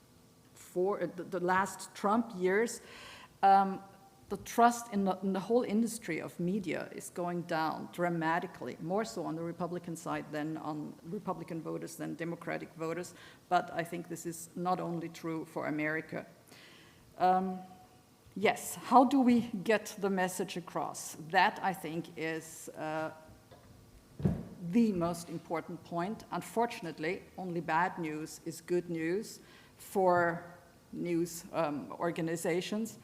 the last Trump years. The trust in the whole industry of media is going down dramatically, more so on the Republican side than on Republican voters than Democratic voters. But I think this is not only true for America. Yes, how do we get the message across? That, I think, is the most important point. Unfortunately, only bad news is good news for news organizations.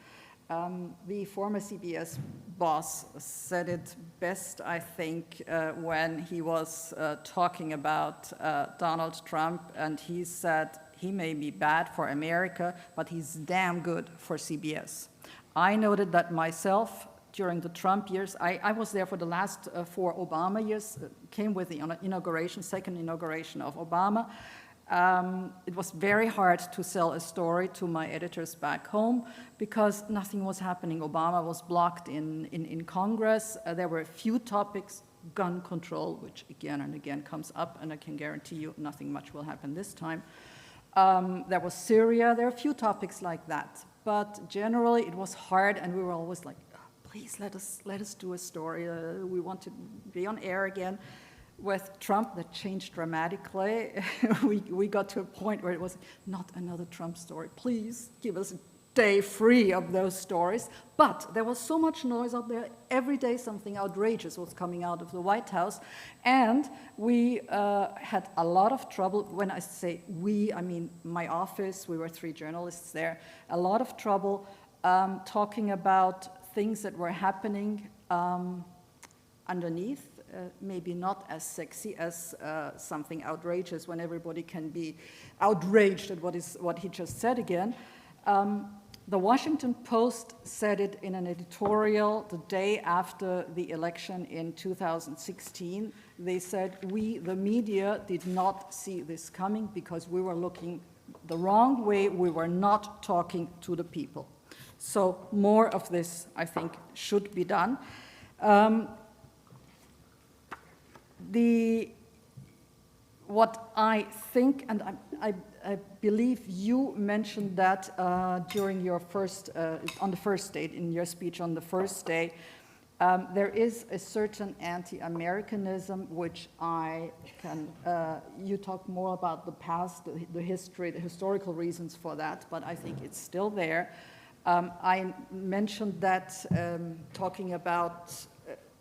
The former CBS boss said it best, I think, when he was talking about Donald Trump, and he said he may be bad for America, but he's damn good for CBS. I noted that myself during the Trump years. I was there for the last 4 Obama years, came with the inauguration, second inauguration of Obama. It was very hard to sell a story to my editors back home because nothing was happening. Obama was blocked in Congress. There were a few topics, gun control, which again and again comes up, and I can guarantee you nothing much will happen this time. There was Syria. There are a few topics like that. But generally, it was hard, and we were always like, please let us do a story. We want to be on air again. With Trump, that changed dramatically. we got to a point where it was not another Trump story. Please give us a day free of those stories. But there was so much noise out there. Every day something outrageous was coming out of the White House. And we had a lot of trouble. When I say we, I mean my office. We were 3 journalists there. A lot of trouble talking about things that were happening underneath. Maybe not as sexy as something outrageous when everybody can be outraged at what he just said again. The Washington Post said it in an editorial the day after the election in 2016. They said, we, the media, did not see this coming because we were looking the wrong way. We were not talking to the people. So more of this, I think, should be done. What I think, and I believe you mentioned that during your on the first day, in your speech on the first day, there is a certain anti-Americanism, which I can, you talk more about the past, the history, the historical reasons for that, but I think it's still there. I mentioned that talking about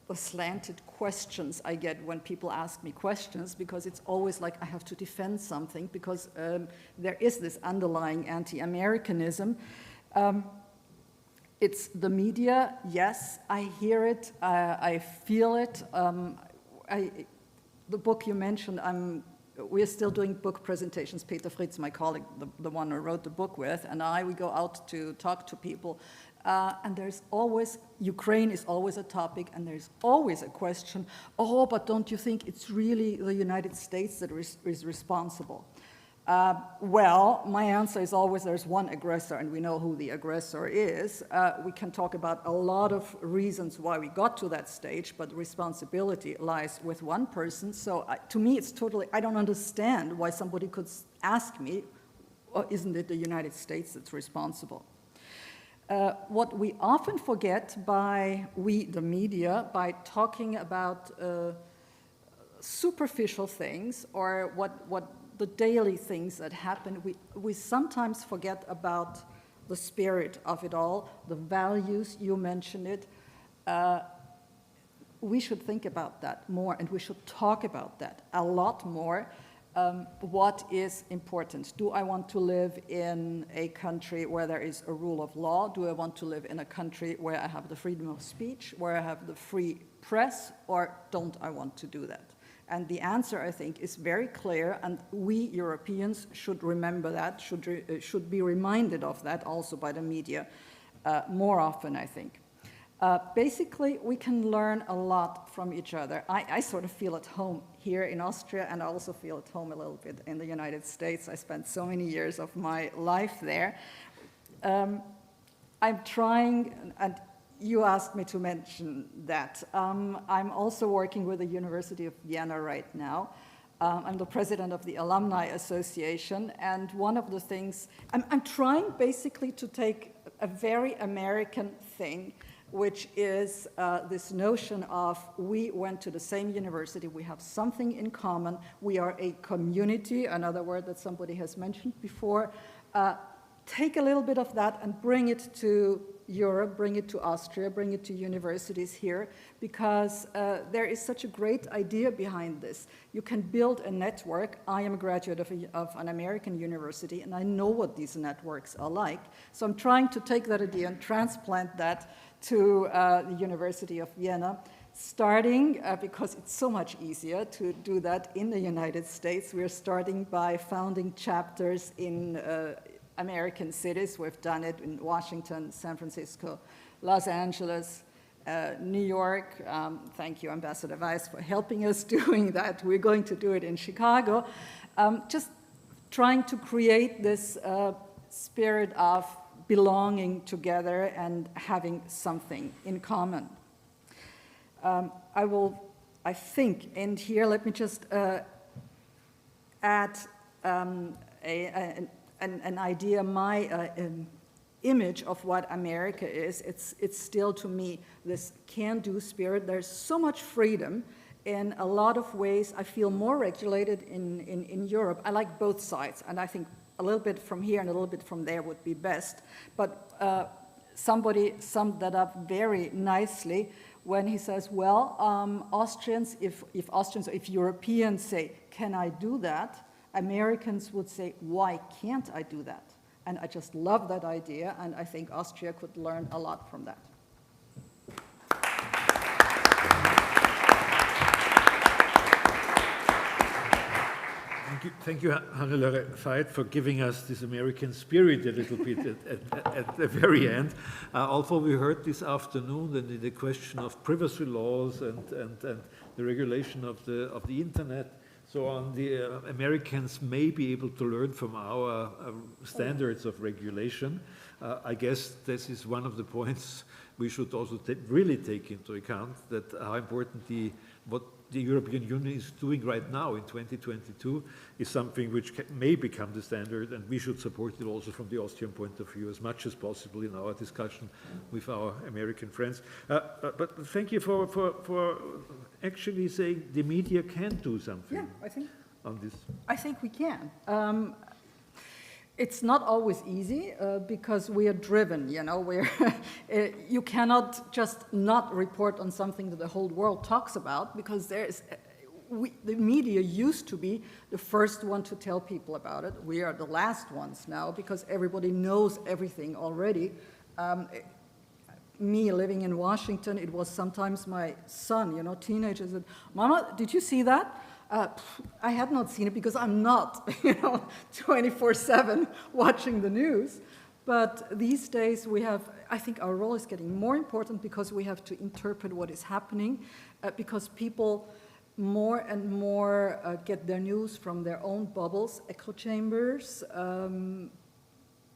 the slanted questions I get when people ask me questions, because it's always like I have to defend something, because there is this underlying anti-Americanism. It's the media, yes, I hear it, I feel it. The book you mentioned, we're still doing book presentations. Peter Fritz, my colleague, the one I wrote the book with, and we go out to talk to people. And there's always, Ukraine is always a topic, and there's always a question, oh, but don't you think it's really the United States that is responsible? Well, my answer is always there's one aggressor, and we know who the aggressor is. We can talk about a lot of reasons why we got to that stage, but responsibility lies with one person. So to me, it's totally, I don't understand why somebody could ask me, oh, isn't it the United States that's responsible? What we often forget we, the media, by talking about superficial things or what the daily things that happen, we sometimes forget about the spirit of it all, the values, you mentioned it. We should think about that more, and we should talk about that a lot more. What is important? Do I want to live in a country where there is a rule of law? Do I want to live in a country where I have the freedom of speech, where I have the free press, or don't I want to do that? And the answer, I think, is very clear, and we Europeans should remember that, should be reminded of that also by the media more often, I think. Basically, we can learn a lot from each other. I sort of feel at home here in Austria, and I also feel at home a little bit in the United States. I spent so many years of my life there. I'm trying, and you asked me to mention that. I'm also working with the University of Vienna right now. I'm the president of the Alumni Association, and one of the things, I'm trying basically to take a very American thing, which is this notion of we went to the same university, we have something in common, we are a community, another word that somebody has mentioned before. Take a little bit of that and bring it to Europe, bring it to Austria, bring it to universities here, because there is such a great idea behind this. You can build a network. I am a graduate of an American university, and I know what these networks are like. So I'm trying to take that idea and transplant that to the University of Vienna, starting, because it's so much easier to do that in the United States, we're starting by founding chapters in American cities. We've done it in Washington, San Francisco, Los Angeles, New York. Thank you, Ambassador Weiss, for helping us doing that. We're going to do it in Chicago. Just trying to create this spirit of belonging together and having something in common. I think, end here. Let me just add an idea, my image of what America is. It's still, to me, this can-do spirit. There's so much freedom. In a lot of ways, I feel more regulated in Europe. I like both sides, and I think a little bit from here and a little bit from there would be best. But somebody summed that up very nicely when he says, well, Austrians, if Europeans say, can I do that? Americans would say, why can't I do that? And I just love that idea, and I think Austria could learn a lot from that. Thank you, Hannelore Veit, for giving us this American spirit a little bit at the very end. Although we heard this afternoon that the question of privacy laws and the regulation of the internet, so on, the Americans may be able to learn from our standards of regulation. I guess this is one of the points we should also really take into account, that how important what the European Union is doing right now in 2022 is something which may become the standard, and we should support it also from the Austrian point of view as much as possible in our discussion with our American friends. But thank you for actually saying the media can do something on this. I think we can. It's not always easy because we are driven, you know, you cannot just not report on something that the whole world talks about, because the media used to be the first one to tell people about it. We are the last ones now because everybody knows everything already. Me living in Washington, it was sometimes my son, you know, teenagers said, Mama, did you see that? I had not seen it because I'm not, you know, 24/7 watching the news. But these days I think our role is getting more important because we have to interpret what is happening, because people more and more get their news from their own bubbles, echo chambers.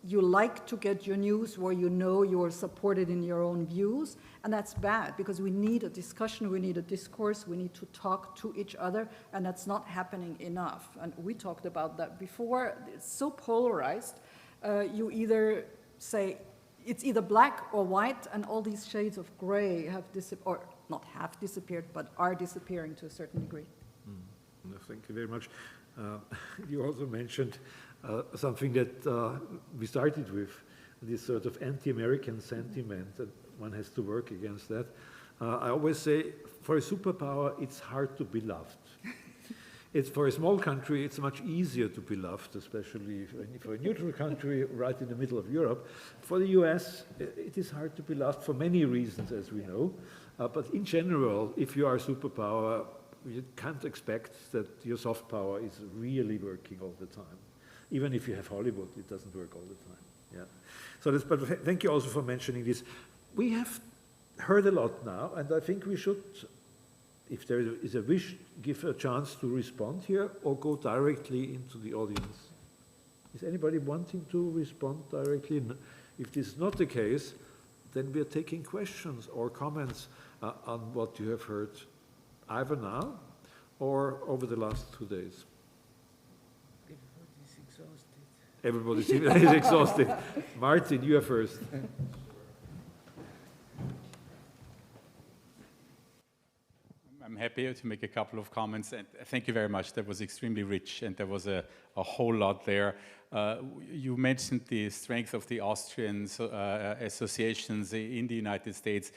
You like to get your news where you know you are supported in your own views, and that's bad because we need a discussion, we need a discourse, we need to talk to each other, and that's not happening enough. And we talked about that before. It's so polarized. You either say it's either black or white, and all these shades of gray have or not have disappeared, but are disappearing to a certain degree. No, thank you very much. You also mentioned something that we started with, this sort of anti-American sentiment, that one has to work against that. I always say, for a superpower, it's hard to be loved. For a small country, it's much easier to be loved, especially for a neutral country right in the middle of Europe. For the US, it is hard to be loved for many reasons, as we know. But in general, if you are a superpower, you can't expect that your soft power is really working all the time. Even if you have Hollywood, it doesn't work all the time. Yeah. So but thank you also for mentioning this. We have heard a lot now, and I think we should, if there is a wish, give a chance to respond here or go directly into the audience. Is anybody wanting to respond directly? If this is not the case, then we are taking questions or comments on what you have heard either now or over the last 2 days. Everybody's exhausted. Everybody is exhausted. Martin, you are first. I'm happy to make a couple of comments, and thank you very much. That was extremely rich, and there was a whole lot there. You mentioned the strength of the Austrian associations in the United States.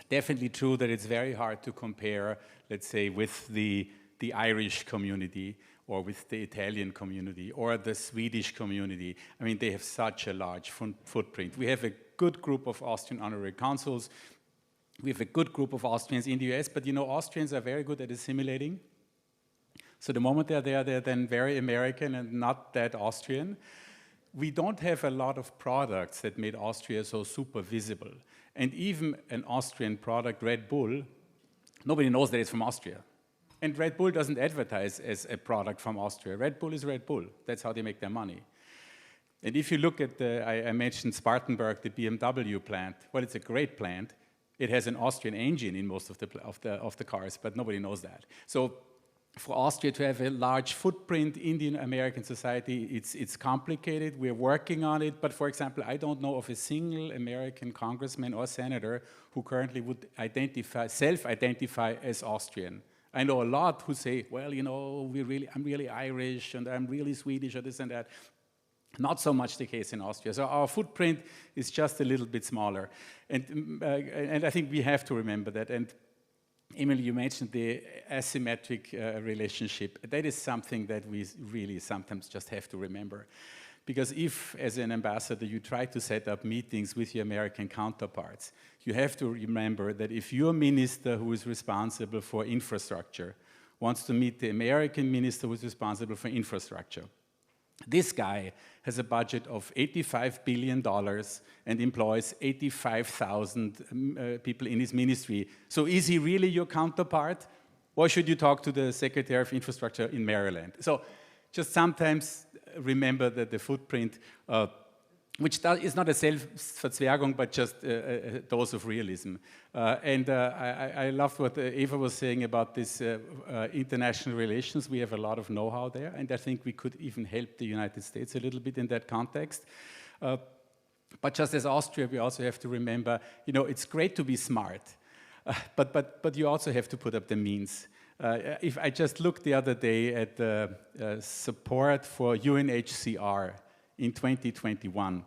Definitely true that it's very hard to compare, let's say, with the Irish community or with the Italian community or the Swedish community. I mean, they have such a large footprint. We have a good group of Austrian honorary consuls. We have a good group of Austrians in the US, but you know, Austrians are very good at assimilating. So the moment they're there, they're then very American and not that Austrian. We don't have a lot of products that made Austria so super visible. And even an Austrian product, Red Bull, nobody knows that it's from Austria. And Red Bull doesn't advertise as a product from Austria. Red Bull is Red Bull. That's how they make their money. And if you look at I mentioned Spartanburg, the BMW plant. Well, it's a great plant. It has an Austrian engine in most of the cars, but nobody knows that. So for Austria to have a large footprint in the American society, it's complicated. We're working on it. But for example, I don't know of a single American congressman or senator who currently would self-identify as Austrian. I know a lot who say, well, you know, I'm really Irish and I'm really Swedish or this and that. Not so much the case in Austria. So our footprint is just a little bit smaller. And I think we have to remember that. And Emil, you mentioned the asymmetric relationship. That is something that we really sometimes just have to remember. Because if, as an ambassador, you try to set up meetings with your American counterparts, you have to remember that if your minister who is responsible for infrastructure wants to meet the American minister who is responsible for infrastructure, this guy has a budget of $85 billion and employs 85,000 people in his ministry. So is he really your counterpart? Or should you talk to the Secretary of Infrastructure in Maryland? So just sometimes remember that the footprint, which is not a Selbstverzwergung, but just a dose of realism. I love what Eva was saying about this international relations. We have a lot of know-how there, and I think we could even help the United States a little bit in that context. But just as Austria, we also have to remember, you know, it's great to be smart, but you also have to put up the means. If I just looked the other day at the support for UNHCR in 2021,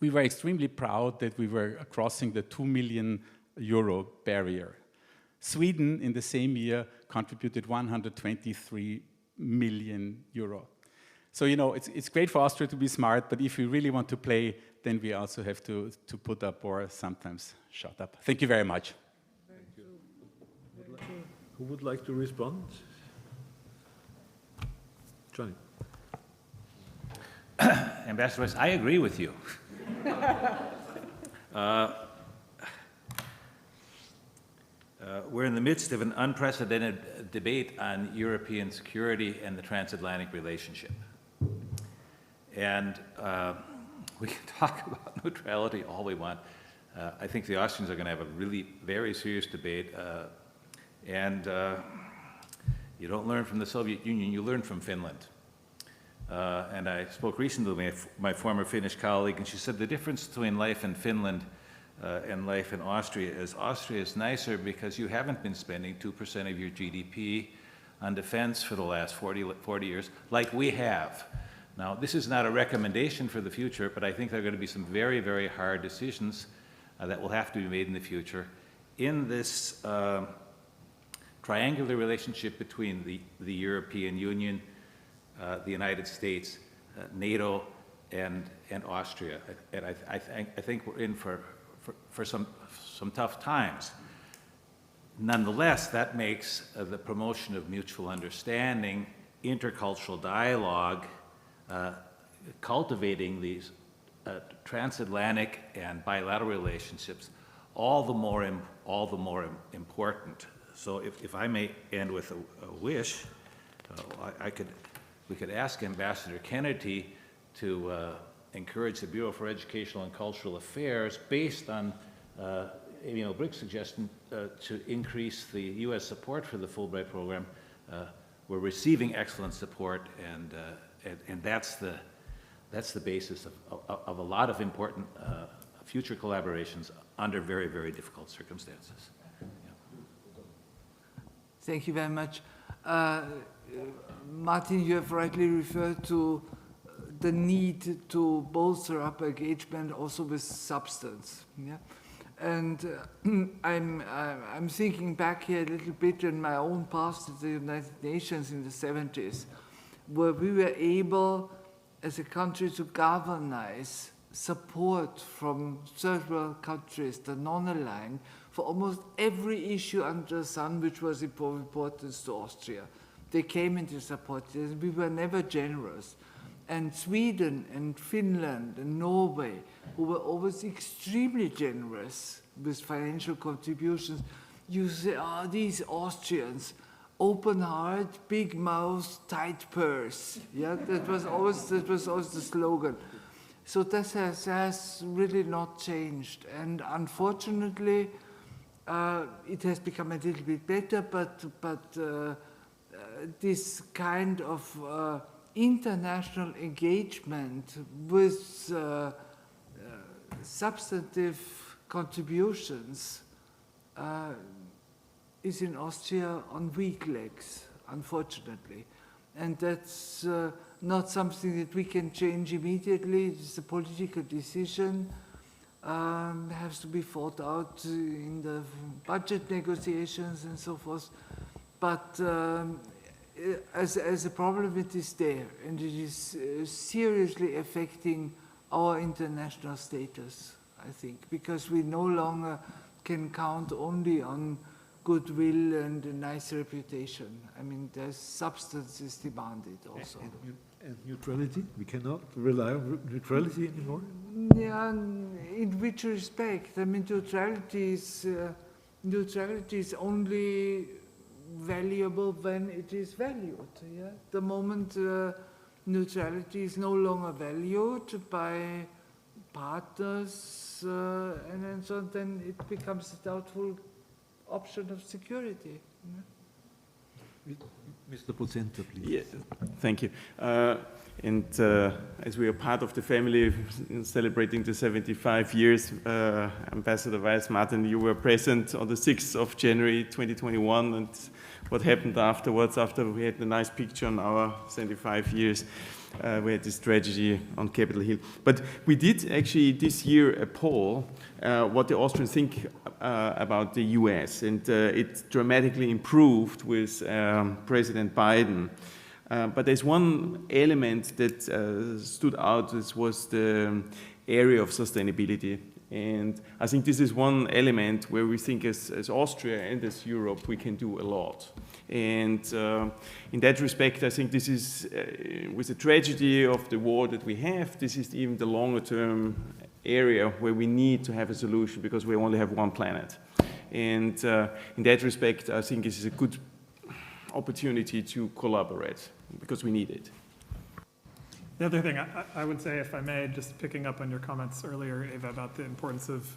we were extremely proud that we were crossing the €2 million barrier. Sweden, in the same year, contributed €123 million. So, you know, it's great for Austria to be smart, but if we really want to play, then we also have to put up or sometimes shut up. Thank you very much. Thank you. Who would like to respond? Johnny. Ambassador West, I agree with you. We're in the midst of an unprecedented debate on European security and the transatlantic relationship. And we can talk about neutrality all we want. I think the Austrians are going to have a really very serious debate. You don't learn from the Soviet Union, you learn from Finland. And I spoke recently with my former Finnish colleague, and she said the difference between life in Finland and life in Austria is nicer because you haven't been spending 2% of your GDP on defense for the last 40 years, like we have. Now, this is not a recommendation for the future, but I think there are going to be some very, very hard decisions that will have to be made in the future in this triangular relationship between the European Union, the United States, NATO, and Austria. And I think we're in for some tough times. Nonetheless, that makes the promotion of mutual understanding, intercultural dialogue, cultivating these transatlantic and bilateral relationships all the more important. So if I may end with a wish, we could ask Ambassador Kennedy to encourage the Bureau for Educational and Cultural Affairs, based on Emil Brix' suggestion, to increase the U.S. support for the Fulbright program. We're receiving excellent support, and that's the basis of a lot of important future collaborations under very, very difficult circumstances. Yeah. Thank you very much. Martin, you have rightly referred to the need to bolster up engagement also with substance. Yeah? And I'm thinking back here a little bit in my own past at the United Nations in the 70s, where we were able as a country to galvanize support from several countries, the non-aligned, for almost every issue under the sun which was of importance to Austria. They came into support. We were never generous. And Sweden and Finland and Norway, who were always extremely generous with financial contributions, you say, oh, these Austrians, open heart, big mouth, tight purse. Yeah, that was always the slogan. So this has really not changed, and unfortunately, it has become a little bit better. But this kind of international engagement with substantive contributions is in Austria on weak legs, unfortunately. And that's not something that we can change immediately. It's a political decision. Has to be fought out in the budget negotiations and so forth. But as a problem, it is there, and it is seriously affecting our international status, I think, because we no longer can count only on goodwill and a nice reputation. I mean, there's substance is demanded also. And neutrality? We cannot rely on neutrality anymore? Yeah, in which respect? I mean, neutrality is only valuable when it is valued. Yeah? The moment neutrality is no longer valued by partners and so on, then it becomes a doubtful option of security. Yeah? Mr. Bodzenta, please. Yeah, thank you. And as we are part of the family in celebrating the 75 years, Ambassador Weiss, Martin, you were present on the 6th of January 2021, and what happened afterwards, after we had a nice picture on our 75 years. We had this tragedy on Capitol Hill. But we did actually this year a poll, what the Austrians think about the US, and it dramatically improved with President Biden. But there's one element that stood out, this was the area of sustainability. And I think this is one element where we think as Austria and as Europe, we can do a lot. And in that respect, I think this is, with the tragedy of the war that we have, this is even the longer term area where we need to have a solution because we only have one planet. And in that respect, I think this is a good opportunity to collaborate because we need it. The other thing I would say, if I may, just picking up on your comments earlier, Eva, about the importance of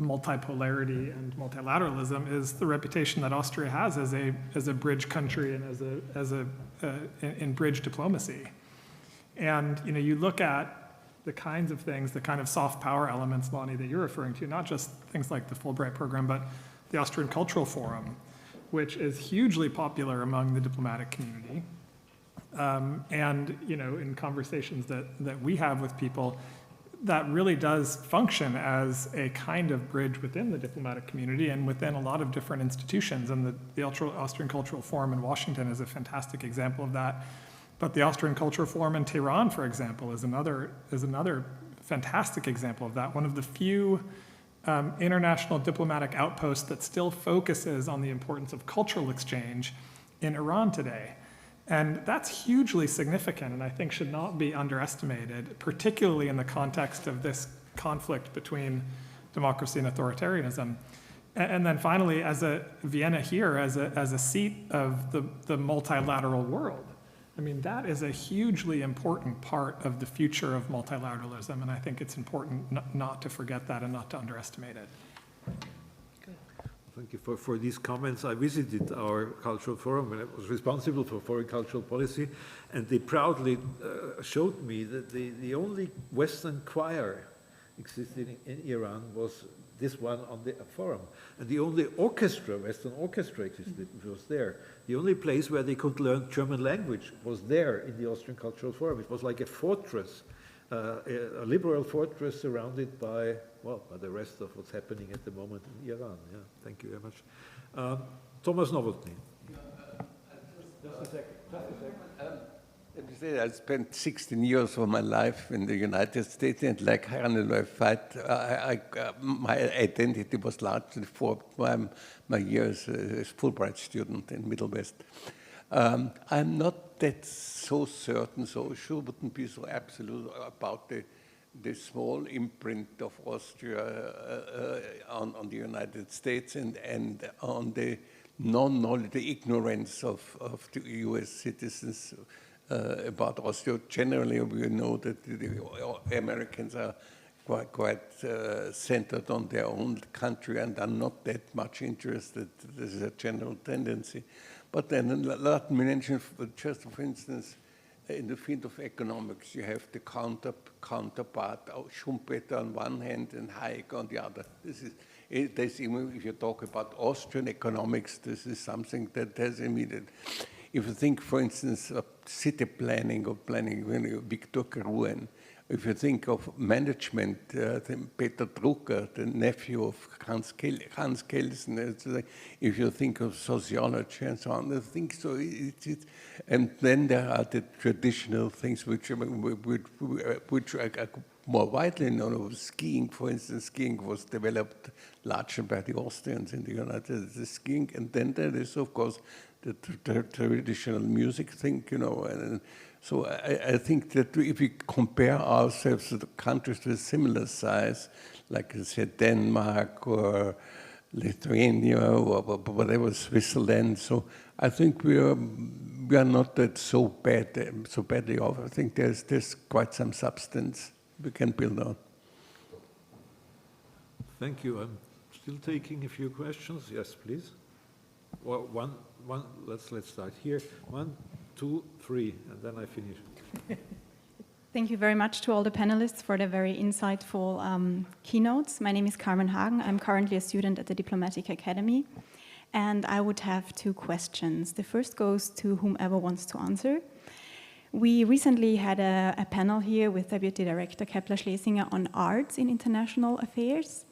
multipolarity and multilateralism, is the reputation that Austria has as a bridge country and in bridge diplomacy. And you look at the kinds of things, the kind of soft power elements, Lonnie, that you're referring to, not just things like the Fulbright program, but the Austrian Cultural Forum, which is hugely popular among the diplomatic community. And in conversations that we have with people, that really does function as a kind of bridge within the diplomatic community and within a lot of different institutions. And the Austrian Cultural Forum in Washington is a fantastic example of that. But the Austrian Cultural Forum in Tehran, for example, is another fantastic example of that. One of the few international diplomatic outposts that still focuses on the importance of cultural exchange in Iran today. And that's hugely significant, and I think should not be underestimated, particularly in the context of this conflict between democracy and authoritarianism. And then finally, as Vienna here, as a seat of the multilateral world, I mean, that is a hugely important part of the future of multilateralism, and I think it's important not to forget that and not to underestimate it. Thank you for these comments. I visited our cultural forum when I was responsible for foreign cultural policy, and they proudly showed me that the only Western choir existing in Iran was this one on the forum. And the only orchestra, Western orchestra existed, was there. The only place where they could learn German language was there in the Austrian Cultural Forum. It was like a fortress, a liberal fortress surrounded by the rest of what's happening at the moment in Iran. Yeah, thank you very much. Thomas Novotny. Just a second. Let me say, I spent 16 years of my life in the United States, and like Hannelore Veit, my identity was largely formed by my years as Fulbright student in Middle West. I'm not that so certain, so sure wouldn't be so absolute about the small imprint of Austria on the United States and on the non-knowledge, the ignorance of the US citizens about Austria. Generally, we know that the Americans are quite centered on their own country and are not that much interested. This is a general tendency. But then, let me mention, just for instance, in the field of economics, you have the counterpart, Schumpeter on one hand and Hayek on the other. If you talk about Austrian economics, this is something that has immediate. If you think, for instance, of city planning or planning, Victor Gruen, if you think of management, Peter Drucker, the nephew of Hans Kelsen, if you think of sociology and so on, I think so. And then there are the traditional things which are more widely known of skiing. For instance, skiing was developed largely by the Austrians in the United States, skiing. And then there is, of course, the traditional music thing, and so I think that if we compare ourselves to the countries with similar size, like I said, Denmark or Lithuania or whatever, Switzerland, so I think we are not that so badly off. I think there's quite some substance we can build on. Thank you. I'm still taking a few questions. Yes, please. Well, one. Let's start here. 1, 2, 3, and then I finish. Thank you very much to all the panelists for their very insightful keynotes. My name is Carmen Hagen. I'm currently a student at the Diplomatische Academy, and I would have 2 questions. The first goes to whomever wants to answer. We recently had a panel here with Deputy Director Kepler Schlesinger on arts in international affairs.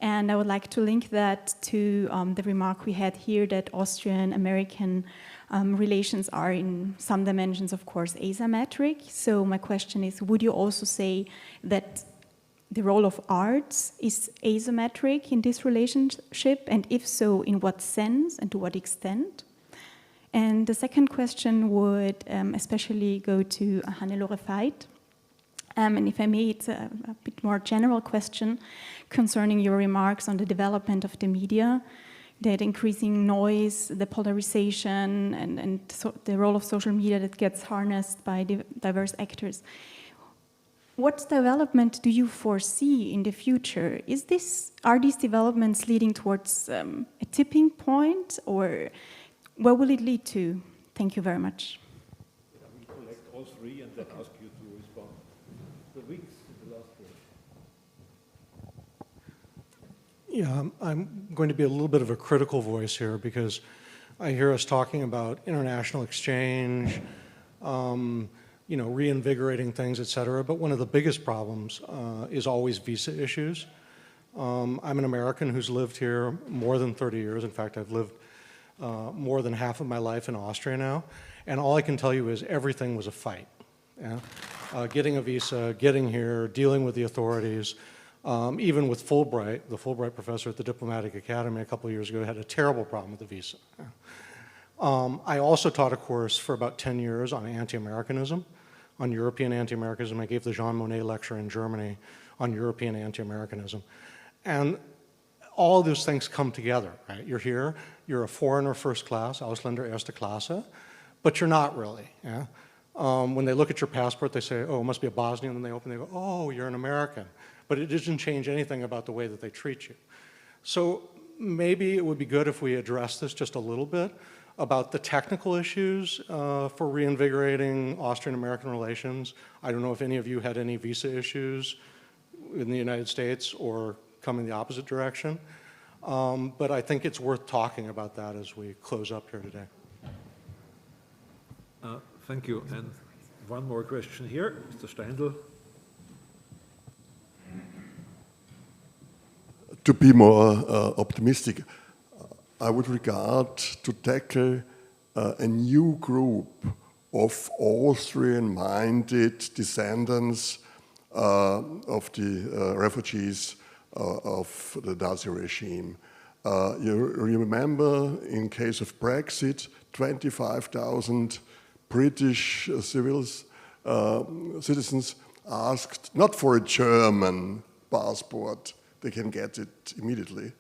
And I would like to link that to the remark we had here that Austrian-American relations are in some dimensions, of course, asymmetric. So my question is, would you also say that the role of arts is asymmetric in this relationship? And if so, in what sense and to what extent? And the second question would especially go to Hannelore Veit. And if I may, it's a bit more general question concerning your remarks on the development of the media, that increasing noise, the polarization, and so the role of social media that gets harnessed by diverse actors. What development do you foresee in the future? Are these developments leading towards a tipping point, or where will it lead to? Thank you very much. I will collect all 3 and then ask you to respond. The weeks in the last year. Yeah, I'm going to be a little bit of a critical voice here because I hear us talking about international exchange, reinvigorating things, et cetera. But one of the biggest problems is always visa issues. I'm an American who's lived here more than 30 years. In fact, I've lived more than half of my life in Austria now. And all I can tell you is everything was a fight. Yeah? Getting a visa, getting here, dealing with the authorities. Even with Fulbright, the Fulbright professor at the Diplomatic Academy a couple of years ago had a terrible problem with the visa. I also taught a course for about 10 years on anti-Americanism, on European anti-Americanism. I gave the Jean Monnet lecture in Germany on European anti-Americanism. And all those things come together, right? You're here, you're a foreigner first class, Ausländer erste Klasse, but you're not really, yeah? When they look at your passport, they say, oh, it must be a Bosnian, and then they open, they go, oh, you're an American. But it doesn't change anything about the way that they treat you. So maybe it would be good if we address this just a little bit about the technical issues for reinvigorating Austrian-American relations. I don't know if any of you had any visa issues in the United States or come in the opposite direction. But I think it's worth talking about that as we close up here today. Thank you. And one more question here, Mr. Steindl. To be more optimistic, I would regard to tackle a new group of Austrian-minded descendants of the refugees of the Nazi regime. You remember, in case of Brexit, 25,000 British citizens asked not for a German passport, they can get it immediately,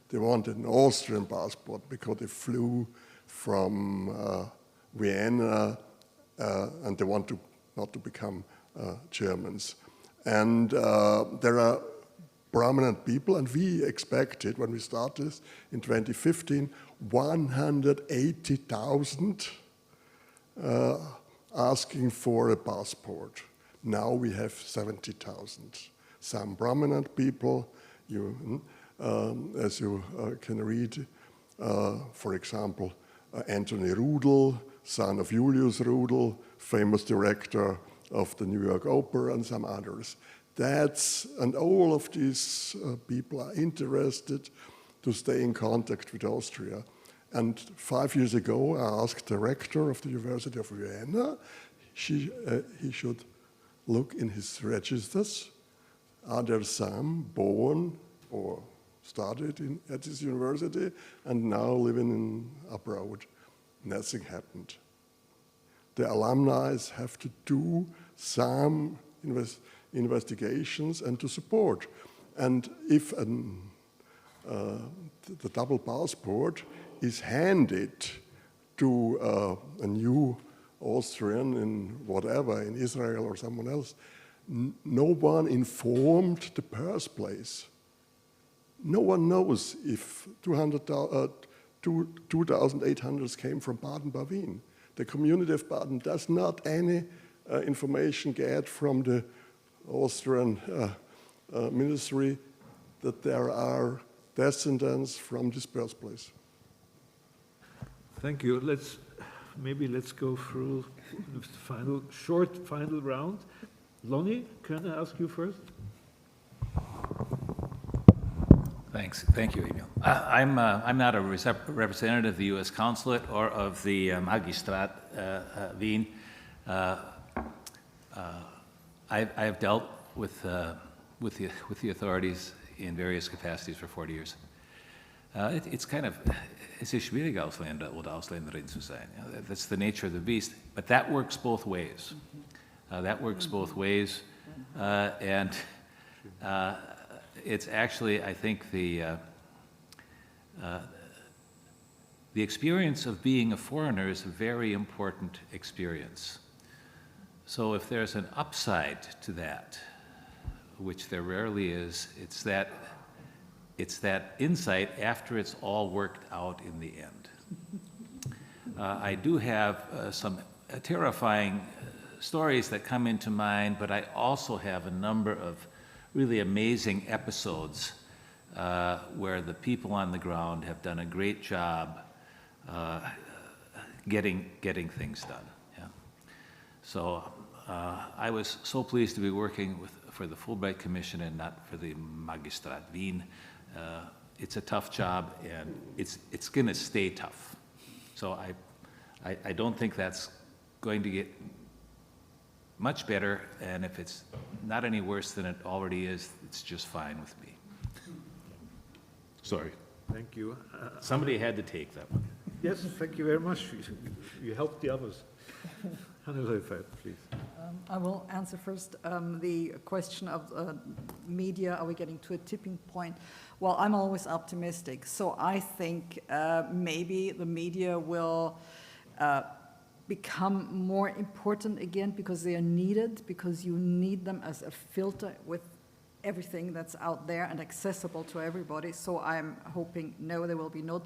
They wanted an Austrian passport because they flew from Vienna and they want to not to become Germans. And there are prominent people, and we expected when we started in 2015, 180,000 asking for a passport. Now we have 70,000. Some prominent people, as you can read, for example, Anthony Rudel, son of Julius Rudel, famous director of the New York Opera, and some others. And all of these people are interested to stay in contact with Austria. And 5 years ago, I asked the rector of the University of Vienna, he should look in his registers. Are there some born or studied at this university and now living abroad? Nothing happened. The alumni have to do some investigations and to support. And if the double passport is handed to a new Austrian in whatever, in Israel or someone else, no one informed the birthplace. No one knows if 2,800 came from Baden-Baden. The community of Baden does not any information get from the Austrian ministry that there are descendants from this birthplace. Thank you. Let's go through the final round. Lonnie, can I ask you first? Thanks. Thank you, Emil. I'm not a representative of the U.S. Consulate or of the Magistrat Wien. I've dealt with the authorities in various capacities for 40 years. Es ist schwierig, Ausländer oder Ausländerin zu sein. That's the nature of the beast. But that works both ways. And it's actually, I think, the experience of being a foreigner is a very important experience. So if there's an upside to that, which there rarely is, it's that insight after it's all worked out in the end. I do have some terrifying stories that come into mind, but I also have a number of really amazing episodes where the people on the ground have done a great job getting things done. Yeah. So I was so pleased to be working for the Fulbright Commission and not for the Magistrat Wien. It's a tough job, and it's going to stay tough. So I don't think that's going to get much better, and if it's not any worse than it already is, it's just fine with me. Sorry. Thank you. Somebody had to take that one. Yes, thank you very much. You helped the others. Hannelore Veit, please. I will answer first the question of media. Are we getting to a tipping point? Well, I'm always optimistic. So I think maybe the media will become more important again because they are needed, because you need them as a filter with everything that's out there and accessible to everybody. So I'm hoping, no, there will be no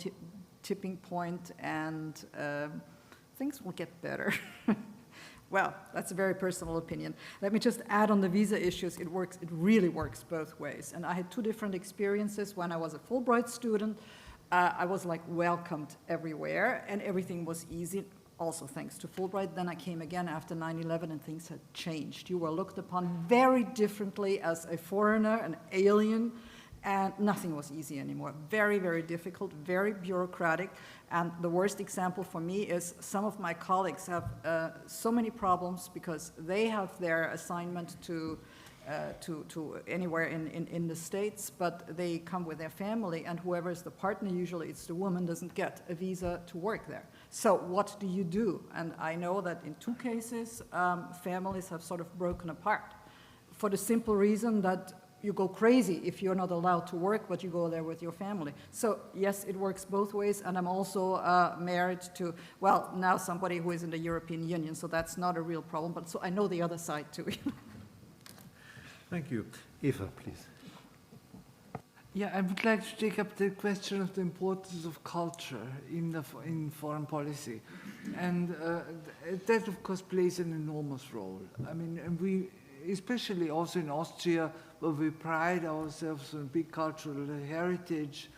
tipping point, and things will get better. Well, that's a very personal opinion. Let me just add on the visa issues. It really works both ways. And I had two different experiences. When I was a Fulbright student, I was like welcomed everywhere, and everything was easy, also thanks to Fulbright. Then I came again after 9/11, and things had changed. You were looked upon very differently as a foreigner, an alien, and nothing was easy anymore. Very, very difficult, very bureaucratic. And the worst example for me is some of my colleagues have so many problems because they have their assignment to anywhere in the States, but they come with their family, and whoever is the partner, usually it's the woman, doesn't get a visa to work there. So what do you do? And I know that in two cases, families have sort of broken apart for the simple reason that you go crazy if you're not allowed to work, but you go there with your family. So yes, it works both ways, and I'm also married to, well, now somebody who is in the European Union, so that's not a real problem, but so I know the other side too. Thank you. Eva, please. Yeah, I would like to take up the question of the importance of culture in foreign policy. And that, of course, plays an enormous role. I mean, and we, especially also in Austria, where we pride ourselves on big cultural heritage,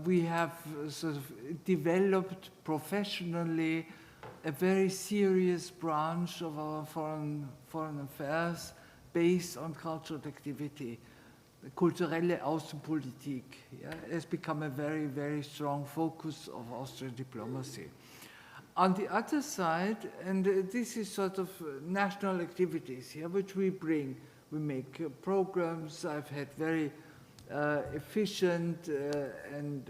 we have sort of developed professionally a very serious branch of our foreign affairs based on cultural activity. Kulturelle Außenpolitik has become a very, very strong focus of Austrian diplomacy. On the other side, and this is sort of national activities here, which we bring. We make programs. I've had very efficient and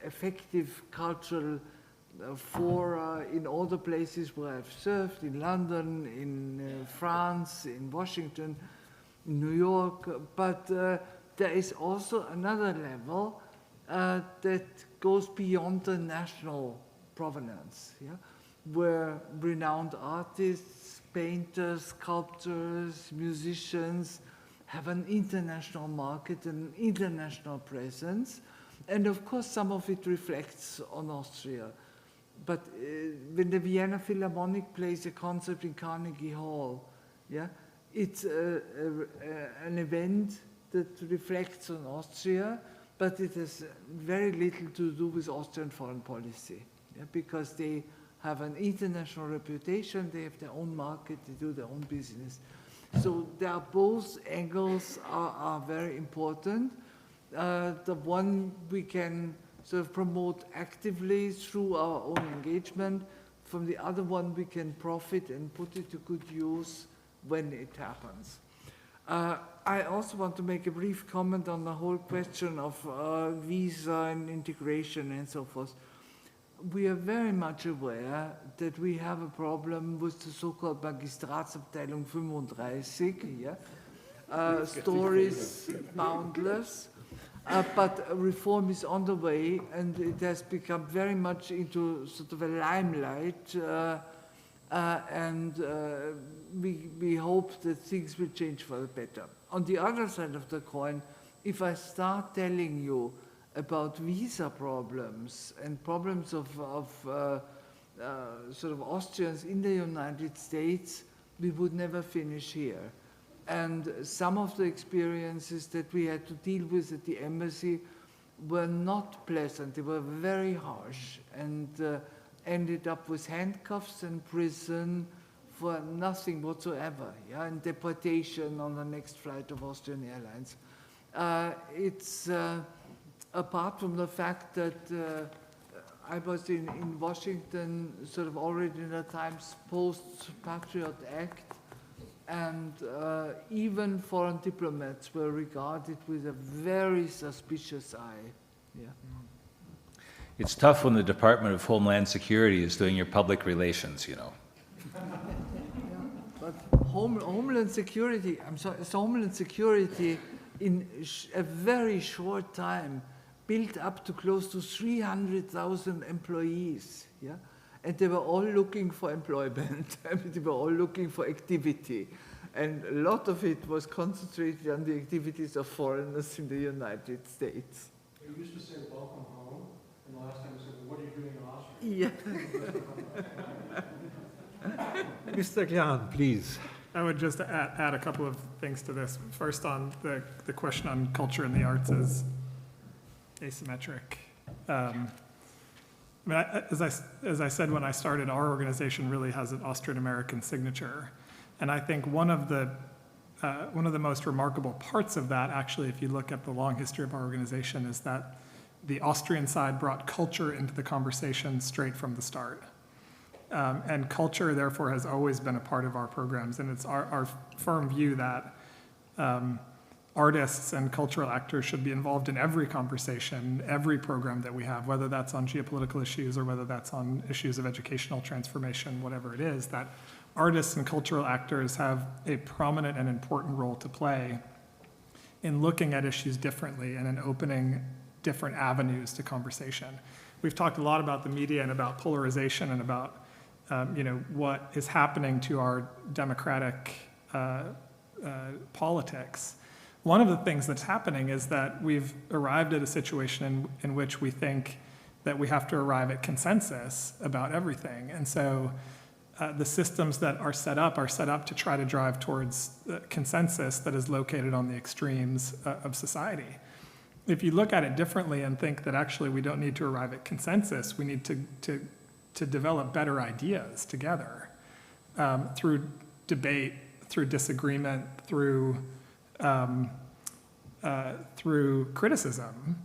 effective cultural fora in all the places where I've served, in London, in France, in Washington, in New York, but there is also another level that goes beyond the national provenance, where renowned artists, painters, sculptors, musicians have an international market and international presence, and of course some of it reflects on Austria. But when the Vienna Philharmonic plays a concert in Carnegie Hall, it's an event that reflects on Austria, but it has very little to do with Austrian foreign policy, because they have an international reputation, they have their own market, they do their own business. So there are both angles are very important. The one we can sort of promote actively through our own engagement. From the other one, we can profit and put it to good use when it happens. I also want to make a brief comment on the whole question of visa and integration and so forth. We are very much aware that we have a problem with the so-called Magistratsabteilung 35, stories boundless, but reform is on the way, and it has become very much into sort of a limelight, and we hope that things will change for the better. On the other side of the coin, if I start telling you about visa problems and problems of sort of Austrians in the United States, we would never finish here. And some of the experiences that we had to deal with at the embassy were not pleasant. They were very harsh and ended up with handcuffs and prison for nothing whatsoever, and deportation on the next flight of Austrian Airlines. It's apart from the fact that I was in Washington sort of already in the times post-Patriot Act, and even foreign diplomats were regarded with a very suspicious eye. It's tough when the Department of Homeland Security is doing your public relations, you know. But Homeland Security, Homeland Security in a very short time built up to close to 300,000 employees, and they were all looking for employment. I mean, they were all looking for activity, and a lot of it was concentrated on the activities of foreigners in the United States. You used to say welcome home, and the last time you said, what are you doing in Austria? Mr. Glahn, please. I would just add a couple of things to this. First, on the question on culture and the arts as asymmetric. I mean, as I said when I started, our organization really has an Austrian-American signature, and I think one of the most remarkable parts of that, actually, if you look at the long history of our organization, is that the Austrian side brought culture into the conversation straight from the start. And culture, therefore, has always been a part of our programs, and it's our firm view that artists and cultural actors should be involved in every conversation, every program that we have, whether that's on geopolitical issues or whether that's on issues of educational transformation, whatever it is, that artists and cultural actors have a prominent and important role to play in looking at issues differently and in opening different avenues to conversation. We've talked a lot about the media and about polarization and about what is happening to our democratic politics. One of the things that's happening is that we've arrived at a situation in which we think that we have to arrive at consensus about everything. And so the systems that are set up to try to drive towards consensus that is located on the extremes of society. If you look at it differently and think that actually we don't need to arrive at consensus, we need to develop better ideas together through debate, through disagreement, through criticism,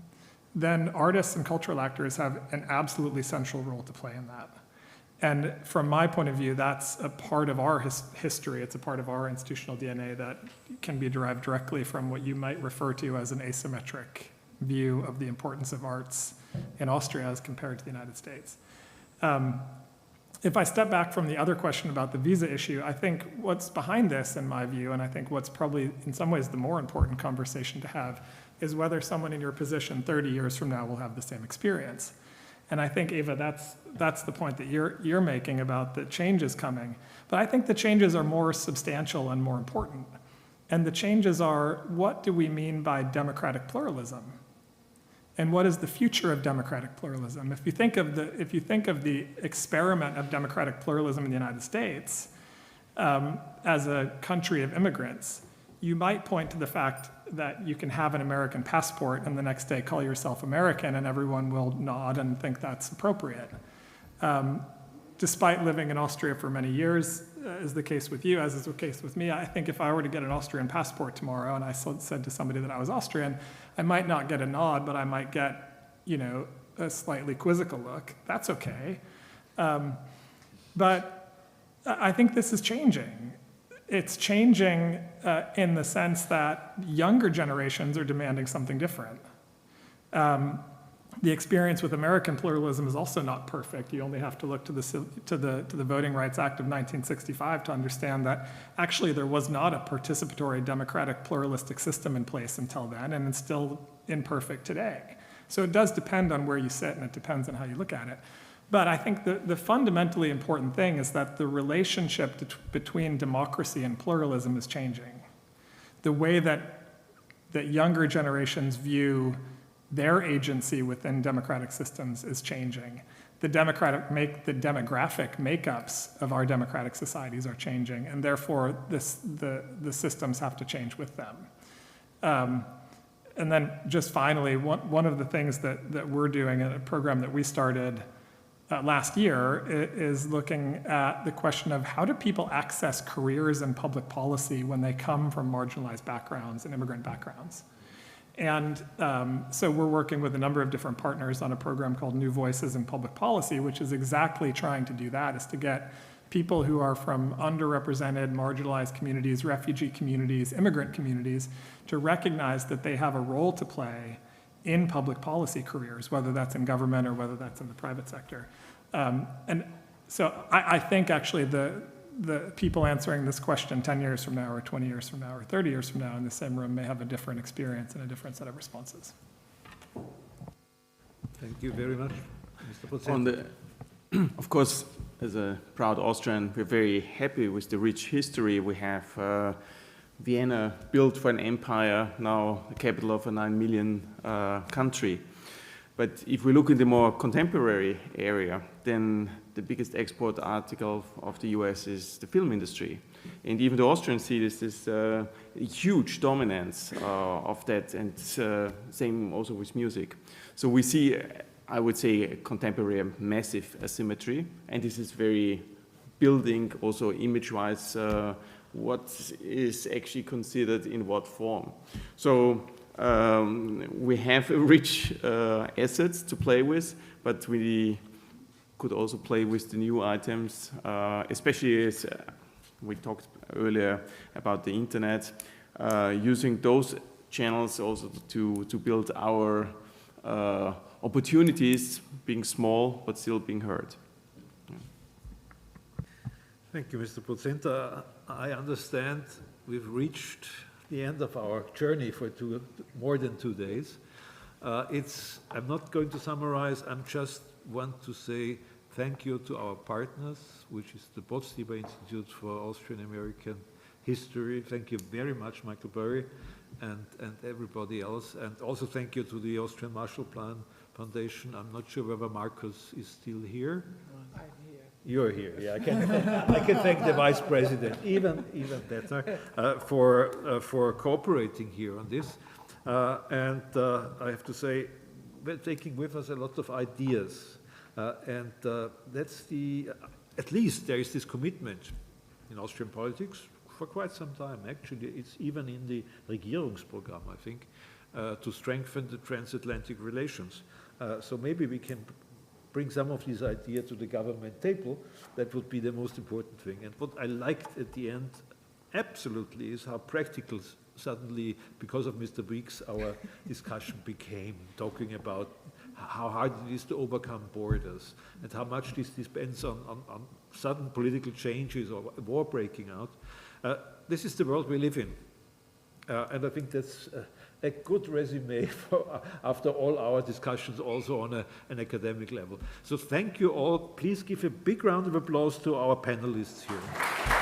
then artists and cultural actors have an absolutely central role to play in that. And from my point of view, that's a part of our history. It's a part of our institutional DNA that can be derived directly from what you might refer to as an asymmetric view of the importance of arts in Austria as compared to the United States. If I step back from the other question about the visa issue, I think what's behind this, in my view, and I think what's probably in some ways the more important conversation to have, is whether someone in your position 30 years from now will have the same experience. And I think, Eva, that's the point that you're making about the changes coming. But I think the changes are more substantial and more important. And the changes are, what do we mean by democratic pluralism? And what is the future of democratic pluralism? If you think of the experiment of democratic pluralism in the United States as a country of immigrants, you might point to the fact that you can have an American passport and the next day call yourself American and everyone will nod and think that's appropriate. Despite living in Austria for many years, is the case with you, as is the case with me, I think if I were to get an Austrian passport tomorrow and I said to somebody that I was Austrian, I might not get a nod, but I might get, a slightly quizzical look. That's okay. But I think this is changing. It's changing in the sense that younger generations are demanding something different. The experience with American pluralism is also not perfect. You only have to look to the Voting Rights Act of 1965 to understand that actually there was not a participatory democratic pluralistic system in place until then, and it's still imperfect today. So it does depend on where you sit, and it depends on how you look at it. But I think the fundamentally important thing is that the relationship between democracy and pluralism is changing. The way that younger generations view their agency within democratic systems is changing. The demographic makeups of our democratic societies are changing, and therefore the systems have to change with them. And then just finally, one of the things that we're doing in a program that we started last year is looking at the question of how do people access careers in public policy when they come from marginalized backgrounds and immigrant backgrounds. And so we're working with a number of different partners on a program called New Voices in Public Policy, which is exactly trying to do that, is to get people who are from underrepresented, marginalized communities, refugee communities, immigrant communities, to recognize that they have a role to play in public policy careers, whether that's in government or whether that's in the private sector. And so I think actually the people answering this question 10 years from now or 20 years from now or 30 years from now in the same room may have a different experience and a different set of responses. Thank you very much, Mr. Bodzenta. Of course, as a proud Austrian, we're very happy with the rich history we have. Vienna, built for an empire, now the capital of a 9 million country. But if we look in the more contemporary area, then the biggest export article of the US is the film industry. And even the Austrians see this huge dominance of that, and same also with music. So we see, I would say, a contemporary massive asymmetry, and this is very building also image-wise what is actually considered in what form. So we have rich assets to play with, but we could also play with the new items, especially as we talked earlier about the internet, using those channels also to build our opportunities, being small but still being heard. Thank you, Mr. Bodzenta. I understand we've reached the end of our journey for more than 2 days. I'm not going to summarize, I just want to say thank you to our partners, which is the Botstiber Institute for Austrian-American History. Thank you very much, Michael Burry, and everybody else. And also thank you to the Austrian Marshall Plan Foundation. I'm not sure whether Marcus is still here. I'm here. You're here, yeah. I can thank the Vice President, even better, for cooperating here on this. And I have to say, we're taking with us a lot of ideas. And that's at least there is this commitment in Austrian politics for quite some time. Actually, it's even in the Regierungsprogramm, I think, to strengthen the transatlantic relations. So maybe we can bring some of these ideas to the government table. That would be the most important thing. And what I liked at the end, absolutely, is how practical suddenly, because of Mr. Brix, our discussion became, talking about how hard it is to overcome borders and how much this depends on sudden political changes or war breaking out. This is the world we live in. And I think that's a good resume for, after all our discussions also on an academic level. So thank you all. Please give a big round of applause to our panelists here.